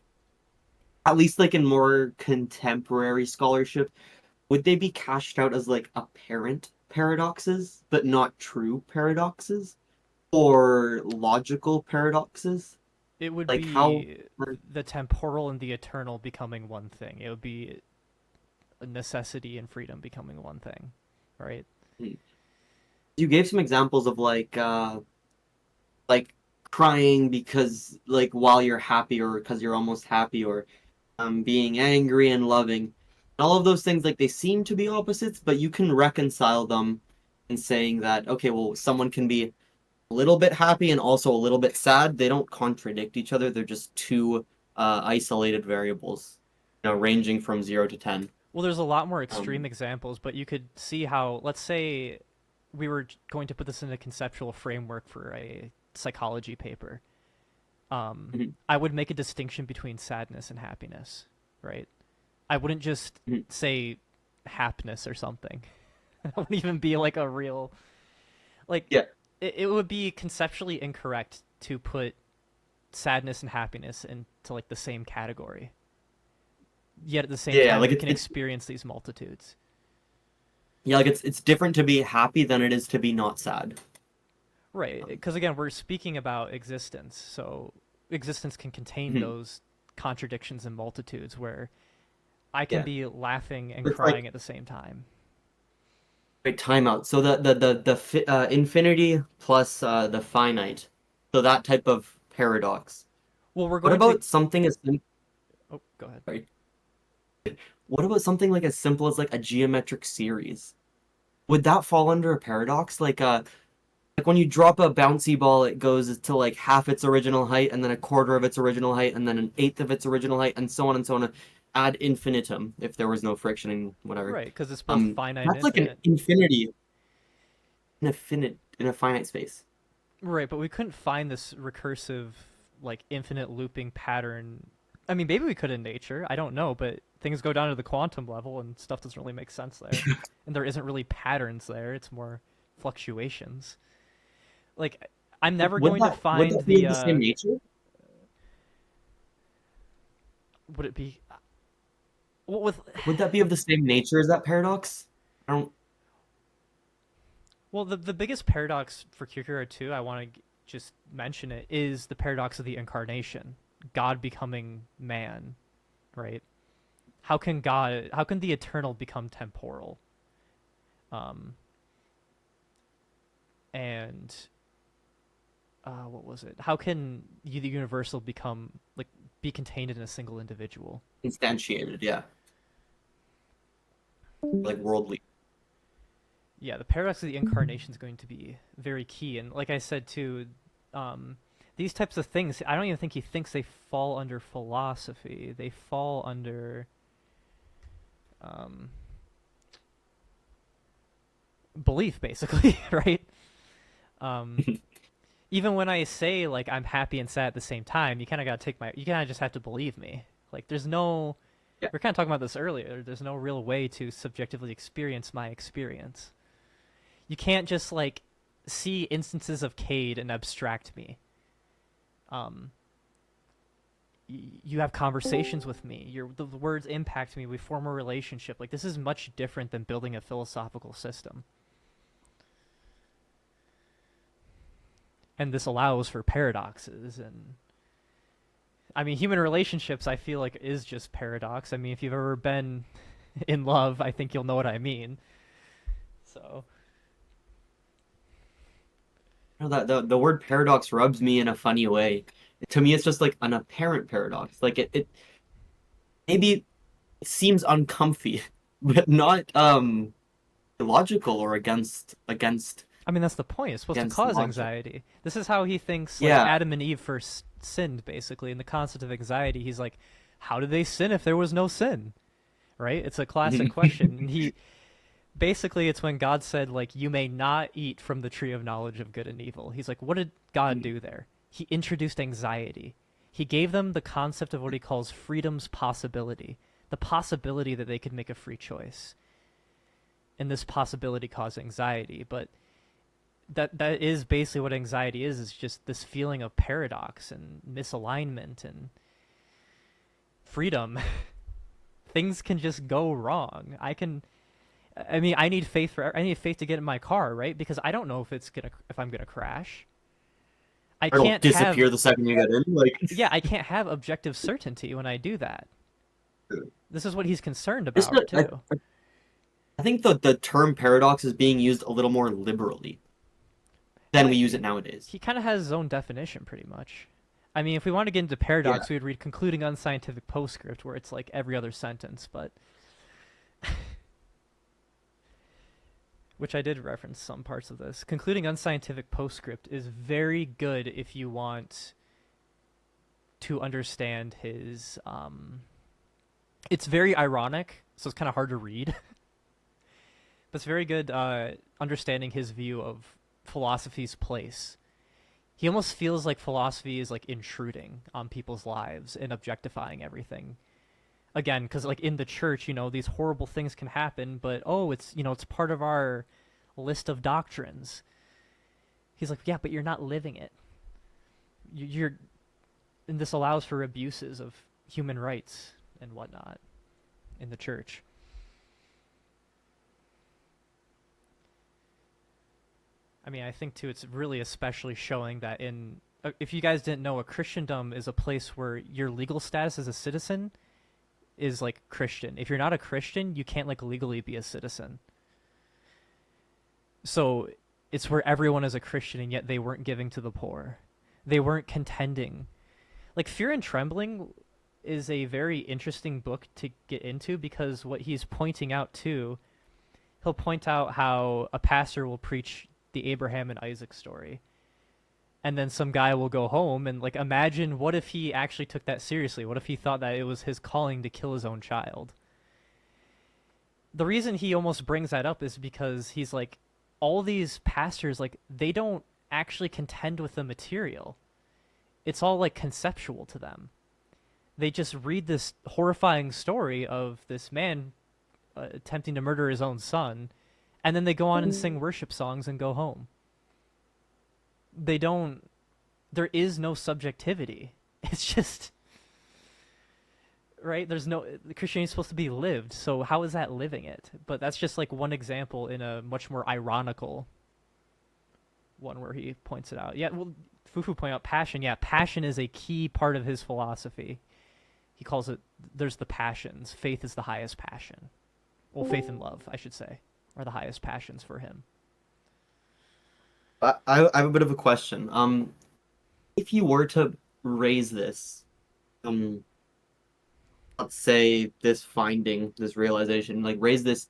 at least like in more contemporary scholarship, would they be cashed out as like apparent paradoxes, but not true paradoxes, or logical paradoxes? It would Like how? be the temporal and the eternal becoming one thing. It would be necessity and freedom becoming one thing, right? You gave some examples of like crying because like while you're happy or because you're almost happy, or being angry and loving. All of those things, like they seem to be opposites, but you can reconcile them in saying that, okay, well, someone can be a little bit happy and also a little bit sad. They don't contradict each other. They're just two isolated variables, ranging from 0 to 10. Well, there's a lot more extreme Um, examples, but you could see how, let's say we were going to put this in a conceptual framework for a psychology paper. Mhm. I would make a distinction between sadness and happiness, right? I wouldn't just Mhm. say happiness or something. That wouldn't even be like a real, like, Yeah, it would be conceptually incorrect to put sadness and happiness into like the same category. Yet at the same yeah, time, like we can experience these multitudes. it's different to be happy than it is to be not sad. Right, because again, we're speaking about existence, so existence can contain Mhm. those contradictions and multitudes where I can Yeah, be laughing and it's crying like, at the same time. wait, timeout. So infinity plus the finite. So that type of paradox. Well, we're What going to. about something as Oh, go ahead. sorry. What about something like as simple as like a geometric series? Would that fall under a paradox? Like when you drop a bouncy ball, it goes to like half its original height, and then a quarter of its original height, and then an eighth of its original height, and so on and so on, ad infinitum, if there was no friction and whatever. Right, because it's both finite and That's like an infinite. infinity in a finite space. Right, but we couldn't find this recursive, like infinite looping pattern. I mean, maybe we could in nature. I don't know, but things go down to the quantum level, and stuff doesn't really make sense there. And there isn't really patterns there. It's more fluctuations. Like, I'm never Would going to would find that be the. of the same nature? Would it be? Well, with Would that be of the same nature as that paradox? I don't. well, the biggest paradox for Kierkegaard too, I want to just mention it, is the paradox of the incarnation, God becoming man, right? How can the eternal become temporal? Um, and what was it? How can the universal become like be contained in a single individual? Instantiated, yeah. Like worldly. Yeah, the paradox of the incarnation is going to be very key. And like I said too, um, these types of things, I don't even think he thinks they fall under philosophy. They fall under um, belief, basically, right? Um, even when I say like I'm happy and sad at the same time, you kind of you kind of just have to believe me. Like there's no, Yeah. we are kind of talking about this earlier. There's no real way to subjectively experience my experience. You can't just like see instances of Cade and abstract me. Um, you have conversations with me. The words impact me. We form a relationship. Like this is much different than building a philosophical system. And this allows for paradoxes. And I mean, human relationships, I feel like, is just paradox. I mean, if you've ever been in love, I think you'll know what I mean. So That the word paradox rubs me in a funny way. To me, it's just like an apparent paradox. Like it maybe it seems uncomfy, but not illogical or against I mean, that's the point. It's supposed to against cause logic. anxiety. This is how he thinks like Yeah. Adam and Eve first sinned, basically. In the concept of anxiety, he's like, how did they sin if there was no sin? Right? It's a classic question. And Basically, it's when God said, like, you may not eat from the tree of knowledge of good and evil. He's like, what did God do there? He introduced anxiety. He gave them the concept of what he calls freedom's possibility, the possibility that they could make a free choice. And this possibility caused anxiety. But that is basically what anxiety is just this feeling of paradox and misalignment and freedom. Things can just go wrong. I mean, I need faith to get in my car, right? Because I don't know if I'm gonna crash. I It'll can't disappear have, the second you get in. Like, yeah, I can't have objective certainty when I do that. This is what he's concerned It's about not- too. I think the term paradox is being used a little more liberally than we use it nowadays. He kind of has his own definition, pretty much. I mean, if we want to get into paradox, we would read concluding unscientific postscript, where it's like every other sentence, but which I did reference some parts of this. Concluding unscientific postscript is very good if you want to understand his it's very ironic, so it's kind of hard to read. But it's very good understanding his view of philosophy's place. He almost feels like philosophy is like intruding on people's lives and objectifying everything. Again, because like in the church, these horrible things can happen, but it's part of our list of doctrines. He's like, yeah, but you're not living it. And this allows for abuses of human rights and whatnot in the church. I mean, I think too, it's really especially showing that if you guys didn't know, a Christendom is a place where your legal status as a citizen is like Christian. If you're not a Christian, you can't like legally be a citizen. So it's where everyone is a Christian, and yet they weren't giving to the poor. They weren't contending. Like Fear and Trembling is a very interesting book to get into, because what he's pointing out too, he'll point out how a pastor will preach the Abraham and Isaac story, and then some guy will go home and like imagine, what if he actually took that seriously? What if he thought that it was his calling to kill his own child? The reason he almost brings that up is because he's like, all these pastors, like, they don't actually contend with the material. It's all like conceptual to them. They just read this horrifying story of this man attempting to murder his own son, and then they go on and sing worship songs and go home. There is no subjectivity. It's just, right? Christianity is supposed to be lived, so how is that living it? But that's just like one example in a much more ironical one where he points it out. Yeah, well, Fufu pointed out passion. Yeah, passion is a key part of his philosophy. He calls it, there's the passions. Faith is the highest passion. Well, faith and love, I should say, are the highest passions for him. I have a bit of a question. If you were to raise this, let's say this realization, like raise this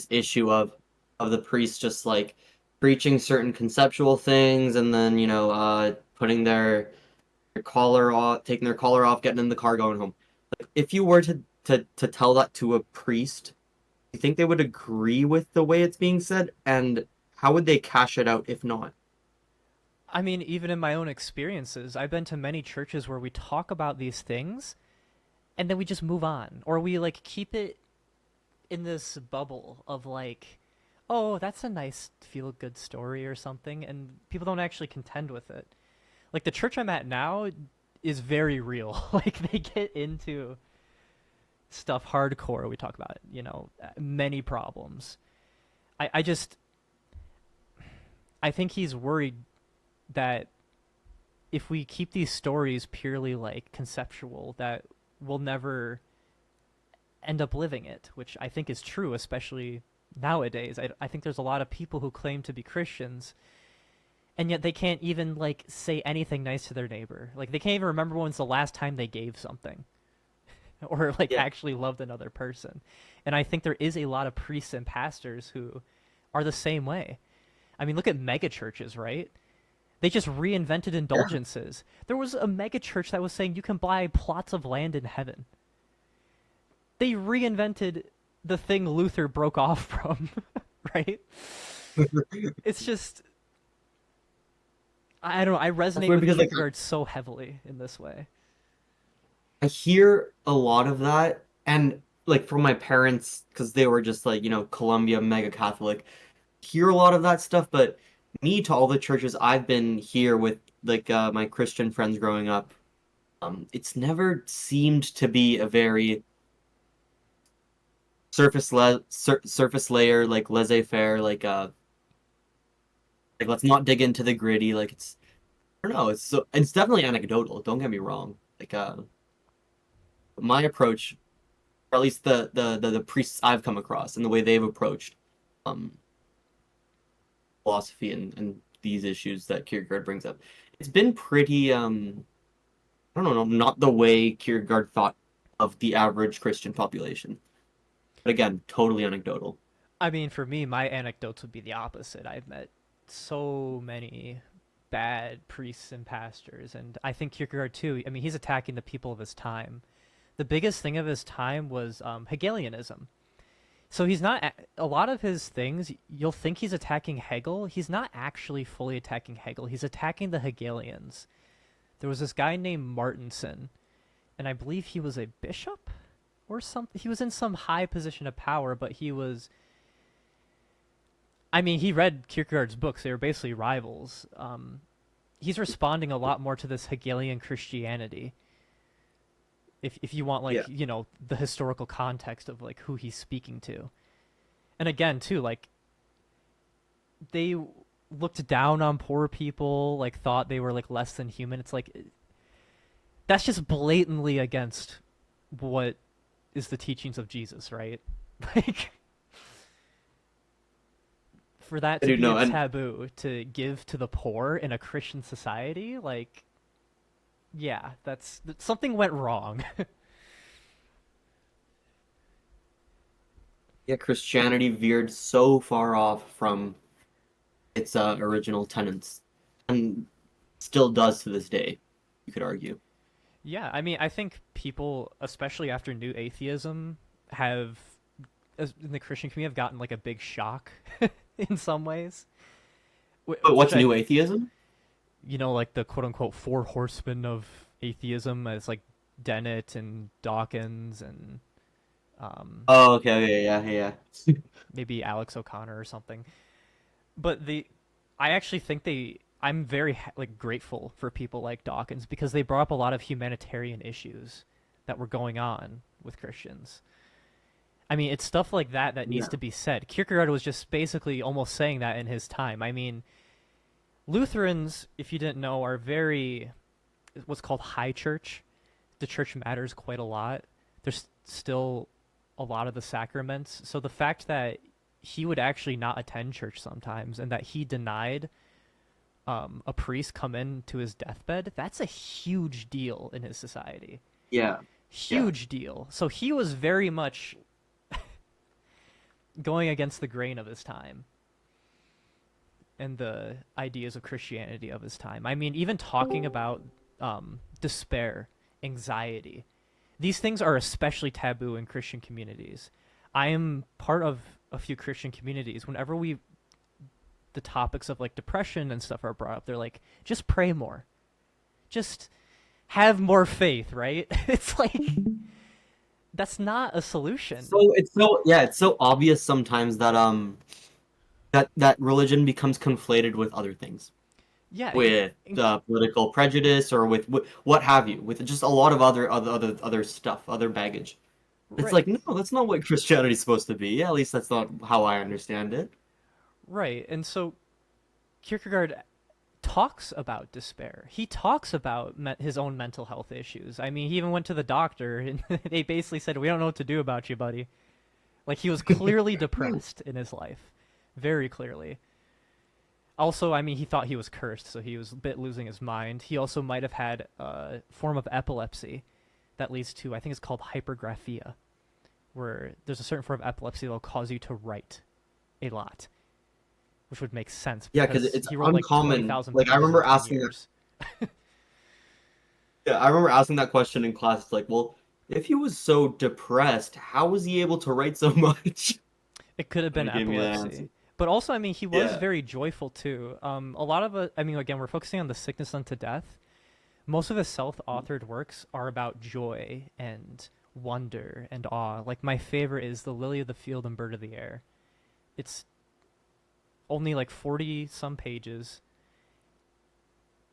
issue of the priest just like preaching certain conceptual things, and then putting their collar off, taking their collar off, getting in the car, going home. Like, if you were to tell that to a priest, do you think they would agree with the way it's being said? And how would they cash it out if not? I mean, even in my own experiences, I've been to many churches where we talk about these things and then we just move on, or we like keep it in this bubble of like, oh, that's a nice feel-good story or something, and people don't actually contend with it. Like the church I'm at now is very real. Like they get into stuff hardcore. We talk about many problems. I think he's worried that if we keep these stories purely like conceptual, that we'll never end up living it, which I think is true, especially nowadays. I think there's a lot of people who claim to be Christians, and yet they can't even like say anything nice to their neighbor. Like they can't even remember when's the last time they gave something or like actually loved another person. And I think there is a lot of priests and pastors who are the same way. I mean, look at mega churches, right? They just reinvented indulgences. There was a mega church that was saying you can buy plots of land in heaven. They reinvented the thing Luther broke off from, right? It's just I don't know. I resonate weird with because, like, Kierkegaard so heavily in this way. I hear a lot of that, and like from my parents, because they were just like, Columbia mega Catholic, hear a lot of that stuff, but me to all the churches I've been here with, like, my Christian friends growing up, it's never seemed to be a very surface layer, like laissez-faire, like let's not dig into the gritty. Like, I don't know, it's definitely anecdotal. Don't get me wrong. Like, my approach, or at least the priests I've come across and the way they've approached um philosophy and these issues that Kierkegaard brings up, it's been pretty I don't know, not the way Kierkegaard thought of the average Christian population. But again, totally anecdotal. I mean, for me, my anecdotes would be the opposite. I've met so many bad priests and pastors, and I think Kierkegaard too. I mean, he's attacking the people of his time. The biggest thing of his time was Hegelianism. So he's not a lot of his things. You'll think he's attacking Hegel. He's not actually fully attacking Hegel. He's attacking the Hegelians. There was this guy named Martinson, and I believe he was a bishop or something. He was in some high position of power, but he was. I mean, he read Kierkegaard's books. They were basically rivals. He's responding a lot more to this Hegelian Christianity. If you want, like, the historical context of, like, who he's speaking to. And again, too, like, they looked down on poor people, like, thought they were, like, less than human. It's like, that's just blatantly against what is the teachings of Jesus, right? Like, for that to be a taboo to give to the poor in a Christian society, like, yeah, that's something went wrong. Yeah, Christianity veered so far off from its original tenets, and still does to this day, you could argue. Yeah, I mean, I think people, especially after New Atheism, in the Christian community, have gotten, like, a big shock in some ways. But what's New Atheism? Like the quote-unquote four horsemen of atheism, as, like, Dennett and Dawkins and Oh, okay, yeah. maybe Alex O'Connor or something. But I actually think I'm very grateful for people like Dawkins, because they brought up a lot of humanitarian issues that were going on with Christians. I mean, it's stuff like that needs to be said. Kierkegaard was just basically almost saying that in his time. I mean, Lutherans, if you didn't know, are very what's called high church. The church matters quite a lot. There's still a lot of the sacraments. So the fact that he would actually not attend church sometimes, and that he denied a priest come in to his deathbed, that's a huge deal in his society. Yeah. Huge deal. So he was very much going against the grain of his time and the ideas of Christianity of his time. I mean, even talking about despair, anxiety, these things are especially taboo in Christian communities. I am part of a few Christian communities. Whenever the topics of, like, depression and stuff are brought up, they're like, just pray more. Just have more faith, right? It's like, that's not a solution. So it's so obvious sometimes that that religion becomes conflated with other things. Yeah, with political prejudice, or with what have you, with just a lot of other stuff, other baggage. It's right. like, no, that's not what Christianity is supposed to be. Yeah, at least that's not how I understand it. Right, and so Kierkegaard talks about despair. He talks about his own mental health issues. I mean, he even went to the doctor, and they basically said, "We don't know what to do about you, buddy." Like, he was clearly depressed in his life, very clearly. Also, I mean, he thought he was cursed, so he was a bit losing his mind. He also might have had a form of epilepsy that leads to, I think it's called hypergraphia, where there's a certain form of epilepsy that will cause you to write a lot, which would make sense. Yeah, because it's he wrote, uncommon. Like, 20,000 Like, I remember asking years. Yeah, I remember asking that question in class. It's like, well, if he was so depressed, how was he able to write so much? It could have When been he gave me that answer. epilepsy. But also, I mean, he was Yeah. very joyful too. A lot of I mean, again, we're focusing on the sickness unto death. Most of his self-authored works are about joy and wonder and awe. Like my favorite is The Lily of the Field and Bird of the Air. It's only like 40 some pages.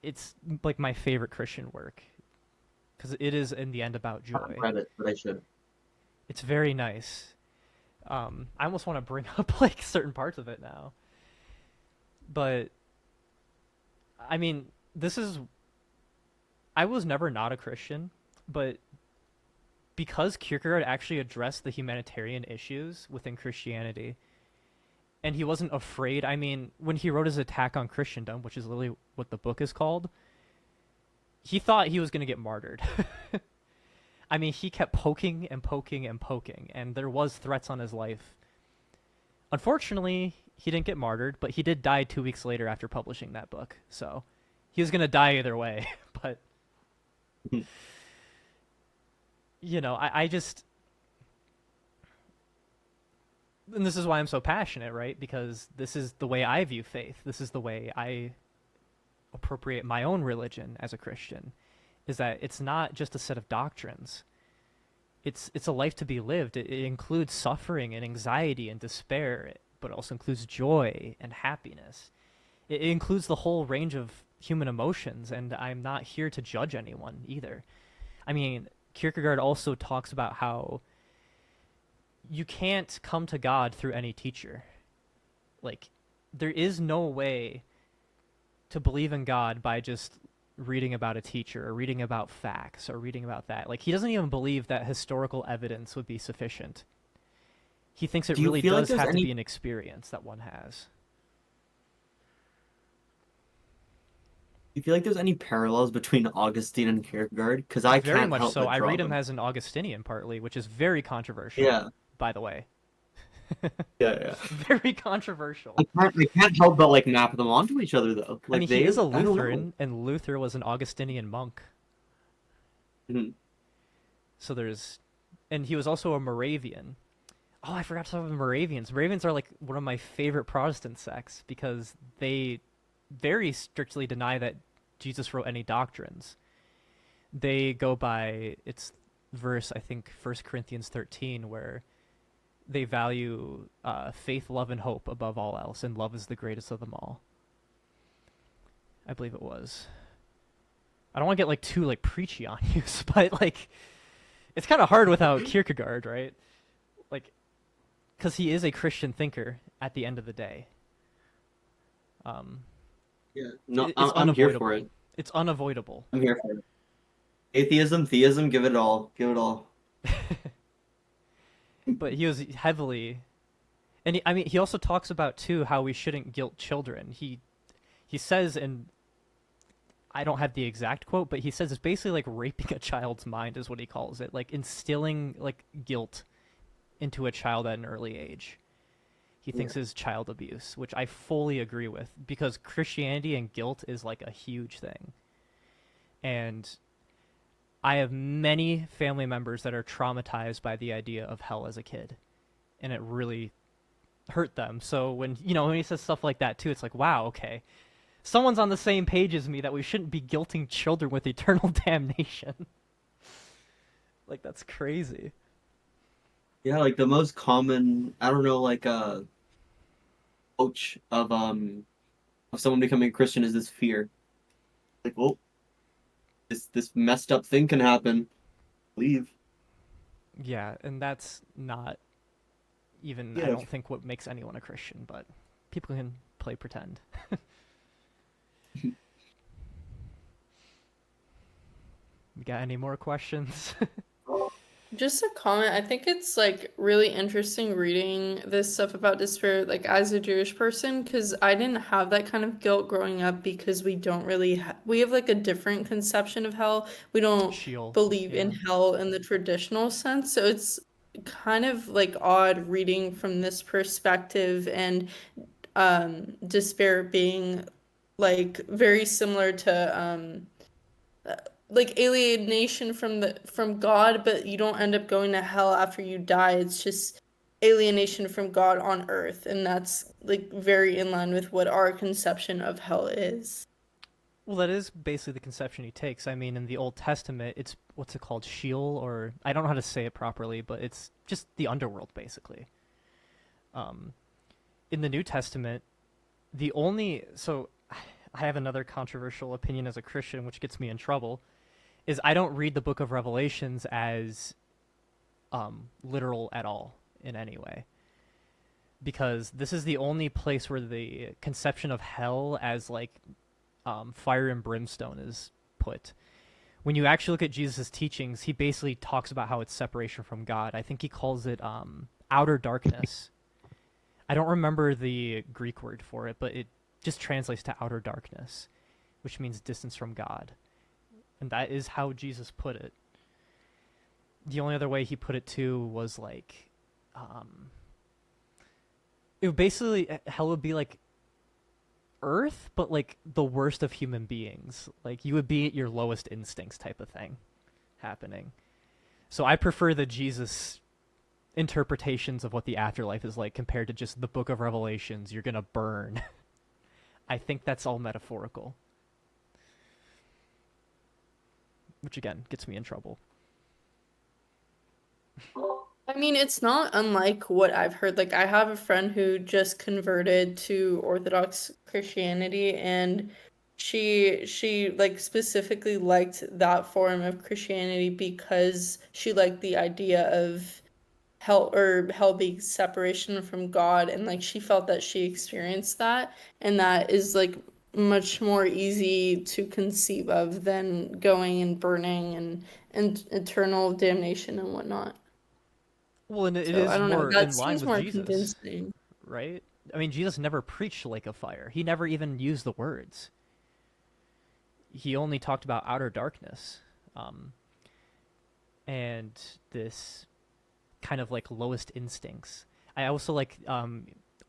It's like my favorite Christian work because it is in the end about I haven't joy. read it, but I should. It's very nice. I almost want to bring up like certain parts of it now. But I mean, I was never not a Christian, but because Kierkegaard actually addressed the humanitarian issues within Christianity, and he wasn't afraid. I mean, when he wrote his attack on Christendom, which is literally what the book is called, he thought he was going to get martyred. I mean, he kept poking and poking and poking, and there was threats on his life. Unfortunately, he didn't get martyred, but he did die 2 weeks later after publishing that book. So he was going to die either way. But, you know, I just... And this is why I'm so passionate, right? Because this is the way I view faith. This is the way I appropriate my own religion as a Christian, is that it's not just a set of doctrines. It's a life to be lived. It includes suffering and anxiety and despair, but it also includes joy and happiness. It includes the whole range of human emotions, and I'm not here to judge anyone either. I mean, Kierkegaard also talks about how you can't come to God through any teacher. Like, there is no way to believe in God by just reading about a teacher or reading about facts or reading about that. Like, he doesn't even believe that historical evidence would be sufficient. He thinks it Do you really feel like does there's have to any- be an experience that one has. You feel like there's any parallels between Augustine and Kierkegaard? Because I Very can't much help so. but I draw read him them. as an Augustinian partly, which is very controversial, Yeah, by the way. yeah. Very controversial. I can't help but like map them onto each other though. I Like mean, he is a I don't know. Lutheran, and Luther was an Augustinian monk. Mhm. So there's, and he was also a Moravian. Oh, I forgot to talk about Moravians. Moravians are like one of my favorite Protestant sects because they very strictly deny that Jesus wrote any doctrines. They go by its verse, I think, 1 Corinthians 13, where they value faith, love, and hope above all else, and love is the greatest of them all. I believe it was. I don't want to get like too like preachy on you, but like it's kind of hard without Kierkegaard, right? Like, because he is a Christian thinker at the end of the day. Yeah. No, It's I'm here for unavoidable. it. It's unavoidable. I'm here for it. Atheism, theism, give it all. Give it all. But he was heavily, and I mean, he also talks about too how we shouldn't guilt children. He says, and I don't have the exact quote, but he says it's basically like raping a child's mind is what he calls it, like instilling like guilt into a child at an early age. He thinks is child abuse, which I fully agree with because Christianity and guilt is like a huge thing. And I have many family members that are traumatized by the idea of hell as a kid, and it really hurt them. So when he says stuff like that too, it's like, wow, okay, someone's on the same page as me that we shouldn't be guilting children with eternal damnation. Like, that's crazy. Yeah, like the most common, I don't know, like coach of someone becoming a Christian is this fear. Like, well, this messed up thing can happen. Leave. Yeah, and that's not even, I Yeah. don't think, what makes anyone a Christian, but people can play pretend. We got any more questions? Just a comment. I think it's like really interesting reading this stuff about despair, like as a Jewish person, because I didn't have that kind of guilt growing up because we don't really we have like a different conception of hell. We don't Sheol. believe in Yeah. hell in the traditional sense. So it's kind of like odd reading from this perspective and despair being like very similar to like alienation from God, but you don't end up going to hell after you die. It's just alienation from God on earth, and that's like very in line with what our conception of hell is. Well, that is basically the conception he takes. I mean, in the Old Testament, it's what's it called, Sheol, or I don't know how to say it properly, but it's just the underworld, basically. Um, in the New Testament, the only so I have another controversial opinion as a Christian, which gets me in trouble, is I don't read the Book of Revelations as literal at all in any way, because this is the only place where the conception of hell as like fire and brimstone is put. When you actually look at Jesus' teachings, he basically talks about how it's separation from God. I think he calls it outer darkness. I don't remember the Greek word for it, but it just translates to outer darkness, which means distance from God. And that is how Jesus put it. The only other way he put it too was like, it would basically, hell would be like Earth, but like the worst of human beings. Like you would be at your lowest instincts type of thing happening. So I prefer the Jesus interpretations of what the afterlife is like compared to just the Book of Revelations. You're gonna burn. I think that's all metaphorical, which again gets me in trouble. I mean, it's not unlike what I've heard. Like, I have a friend who just converted to Orthodox Christianity, and she like specifically liked that form of Christianity because she liked the idea of hell being separation from God, and like she felt that she experienced that, and that is like much more easy to conceive of than going and burning and eternal damnation and whatnot. Well, and it So I is don't know. more That in line seems with more Jesus, convincing. right? I mean, Jesus never preached lake of fire. He never even used the words. He only talked about outer darkness, um, and this kind of like lowest instincts. I also like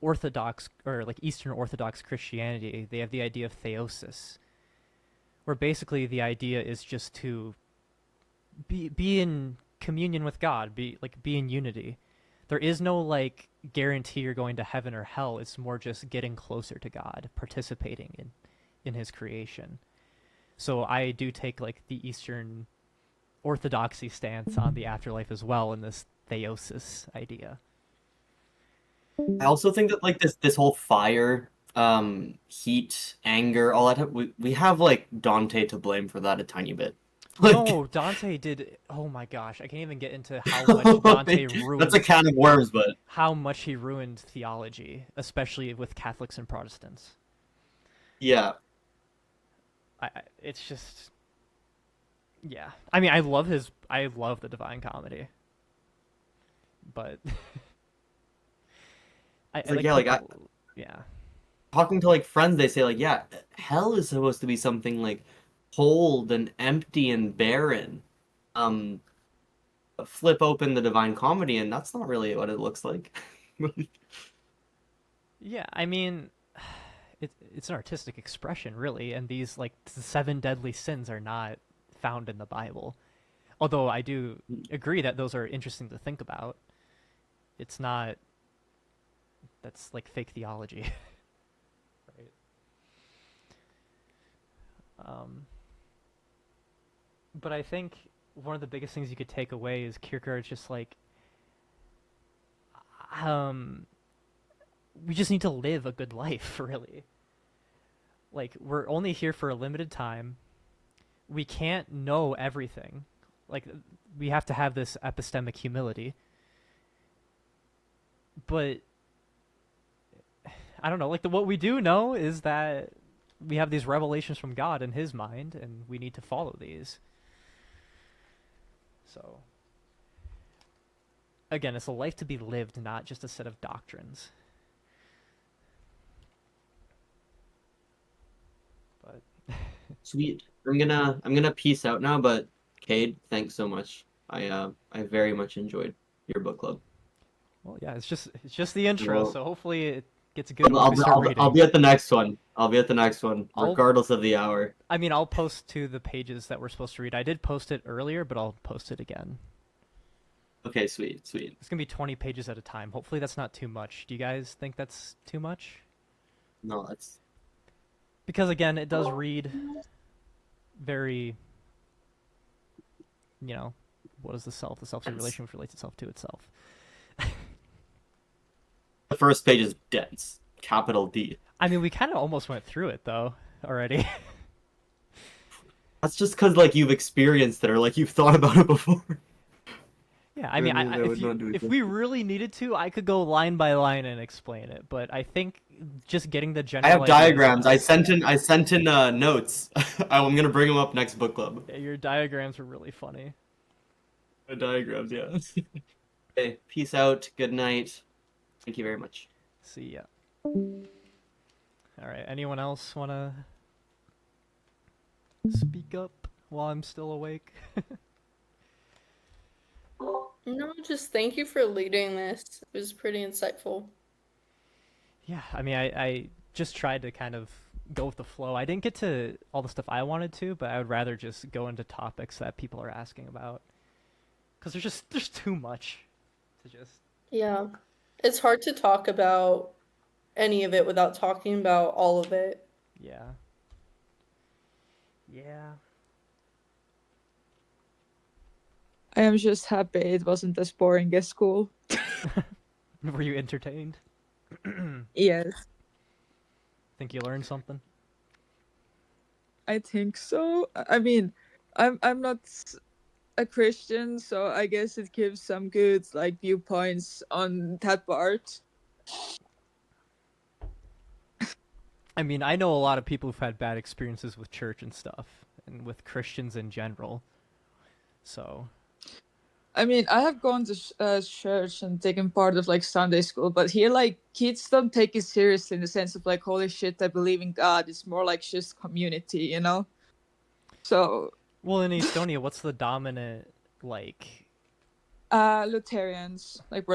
Orthodox or like Eastern Orthodox Christianity. They have the idea of theosis, where basically the idea is just to be in communion with God, be in unity. There is no like guarantee you're going to heaven or hell. It's more just getting closer to God, participating in his creation. So I do take like the Eastern Orthodoxy stance on the afterlife as well in this theosis idea. I also think that like this whole fire, heat, anger, all that, we have like Dante to blame for that a tiny bit. Like No, Dante did. Oh my gosh, I can't even get into how much Dante that's a ruined, can of worms, but how much he ruined theology, especially with Catholics and Protestants. yeah. It's just, yeah. I mean, I love the Divine Comedy, but It's like, yeah, like yeah. talking to like friends, they say like, yeah, hell is supposed to be something like cold and empty and barren. Um, Flip open the Divine Comedy, and that's not really what it looks like. Yeah, I mean, it's an artistic expression, really, and these like the seven deadly sins are not found in the Bible. Although I do agree that those are interesting to think about. It's not. That's like fake theology, right? But I think one of the biggest things you could take away is Kierkegaard's just like, um, we just need to live a good life, really. Like, we're only here for a limited time. We can't know everything. Like, we have to have this epistemic humility. But I don't know. Like, what we do know is that we have these revelations from God in His mind, and we need to follow these. So, again, it's a life to be lived, not just a set of doctrines. But Sweet. I'm gonna peace out now, but Cade, thanks so much. I very much enjoyed your book club. well, yeah, it's just the intro, Well, so hopefully it gets good when we start reading. I'll be at the next one. I'll be at the next one, I'll- regardless of the hour. I mean, I'll post to the pages that we're supposed to read. I did post it earlier, but I'll post it again. Okay, sweet. It's gonna be 20 pages at a time. Hopefully that's not too much. Do you guys think that's too much? No, that's Because again, it does read very, what is the self? The self's relation which relates itself to itself. the first page is dense, capital D. I mean, we kind of almost went through it though already. That's just because like you've experienced it or like you've thought about it before. Yeah, I mean, That would not do if it. we really needed to, I could go line by line and explain it. But I think just getting the I general. have ideas diagrams. out- I sent in notes. I'm gonna bring them up next book club. Yeah, your diagrams were really funny. The diagrams, yeah. Okay, peace out. Good night. Thank you very much. See ya. All right. Anyone else wanna speak up while I'm still awake? No, just thank you for leading this. It was pretty insightful. Yeah, I mean, I just tried to kind of go with the flow. I didn't get to all the stuff I wanted to, but I would rather just go into topics that people are asking about. Because there's too much to just. Yeah. It's hard to talk about any of it without talking about all of it. Yeah. Yeah. I am just happy it wasn't as boring as school. Were you entertained? Yes, Think you learned something? I think so. I mean, I'm not a Christian, so I guess it gives some good like viewpoints on that part. I mean, I know a lot of people who've had bad experiences with church and stuff, and with Christians in general. So. I mean, I have gone to church and taken part of like Sunday school, but here like kids don't take it seriously in the sense of like, holy shit, I believe in God. It's more like just community, you know. So. Well, in Estonia, what's the dominant like? Lutherans, like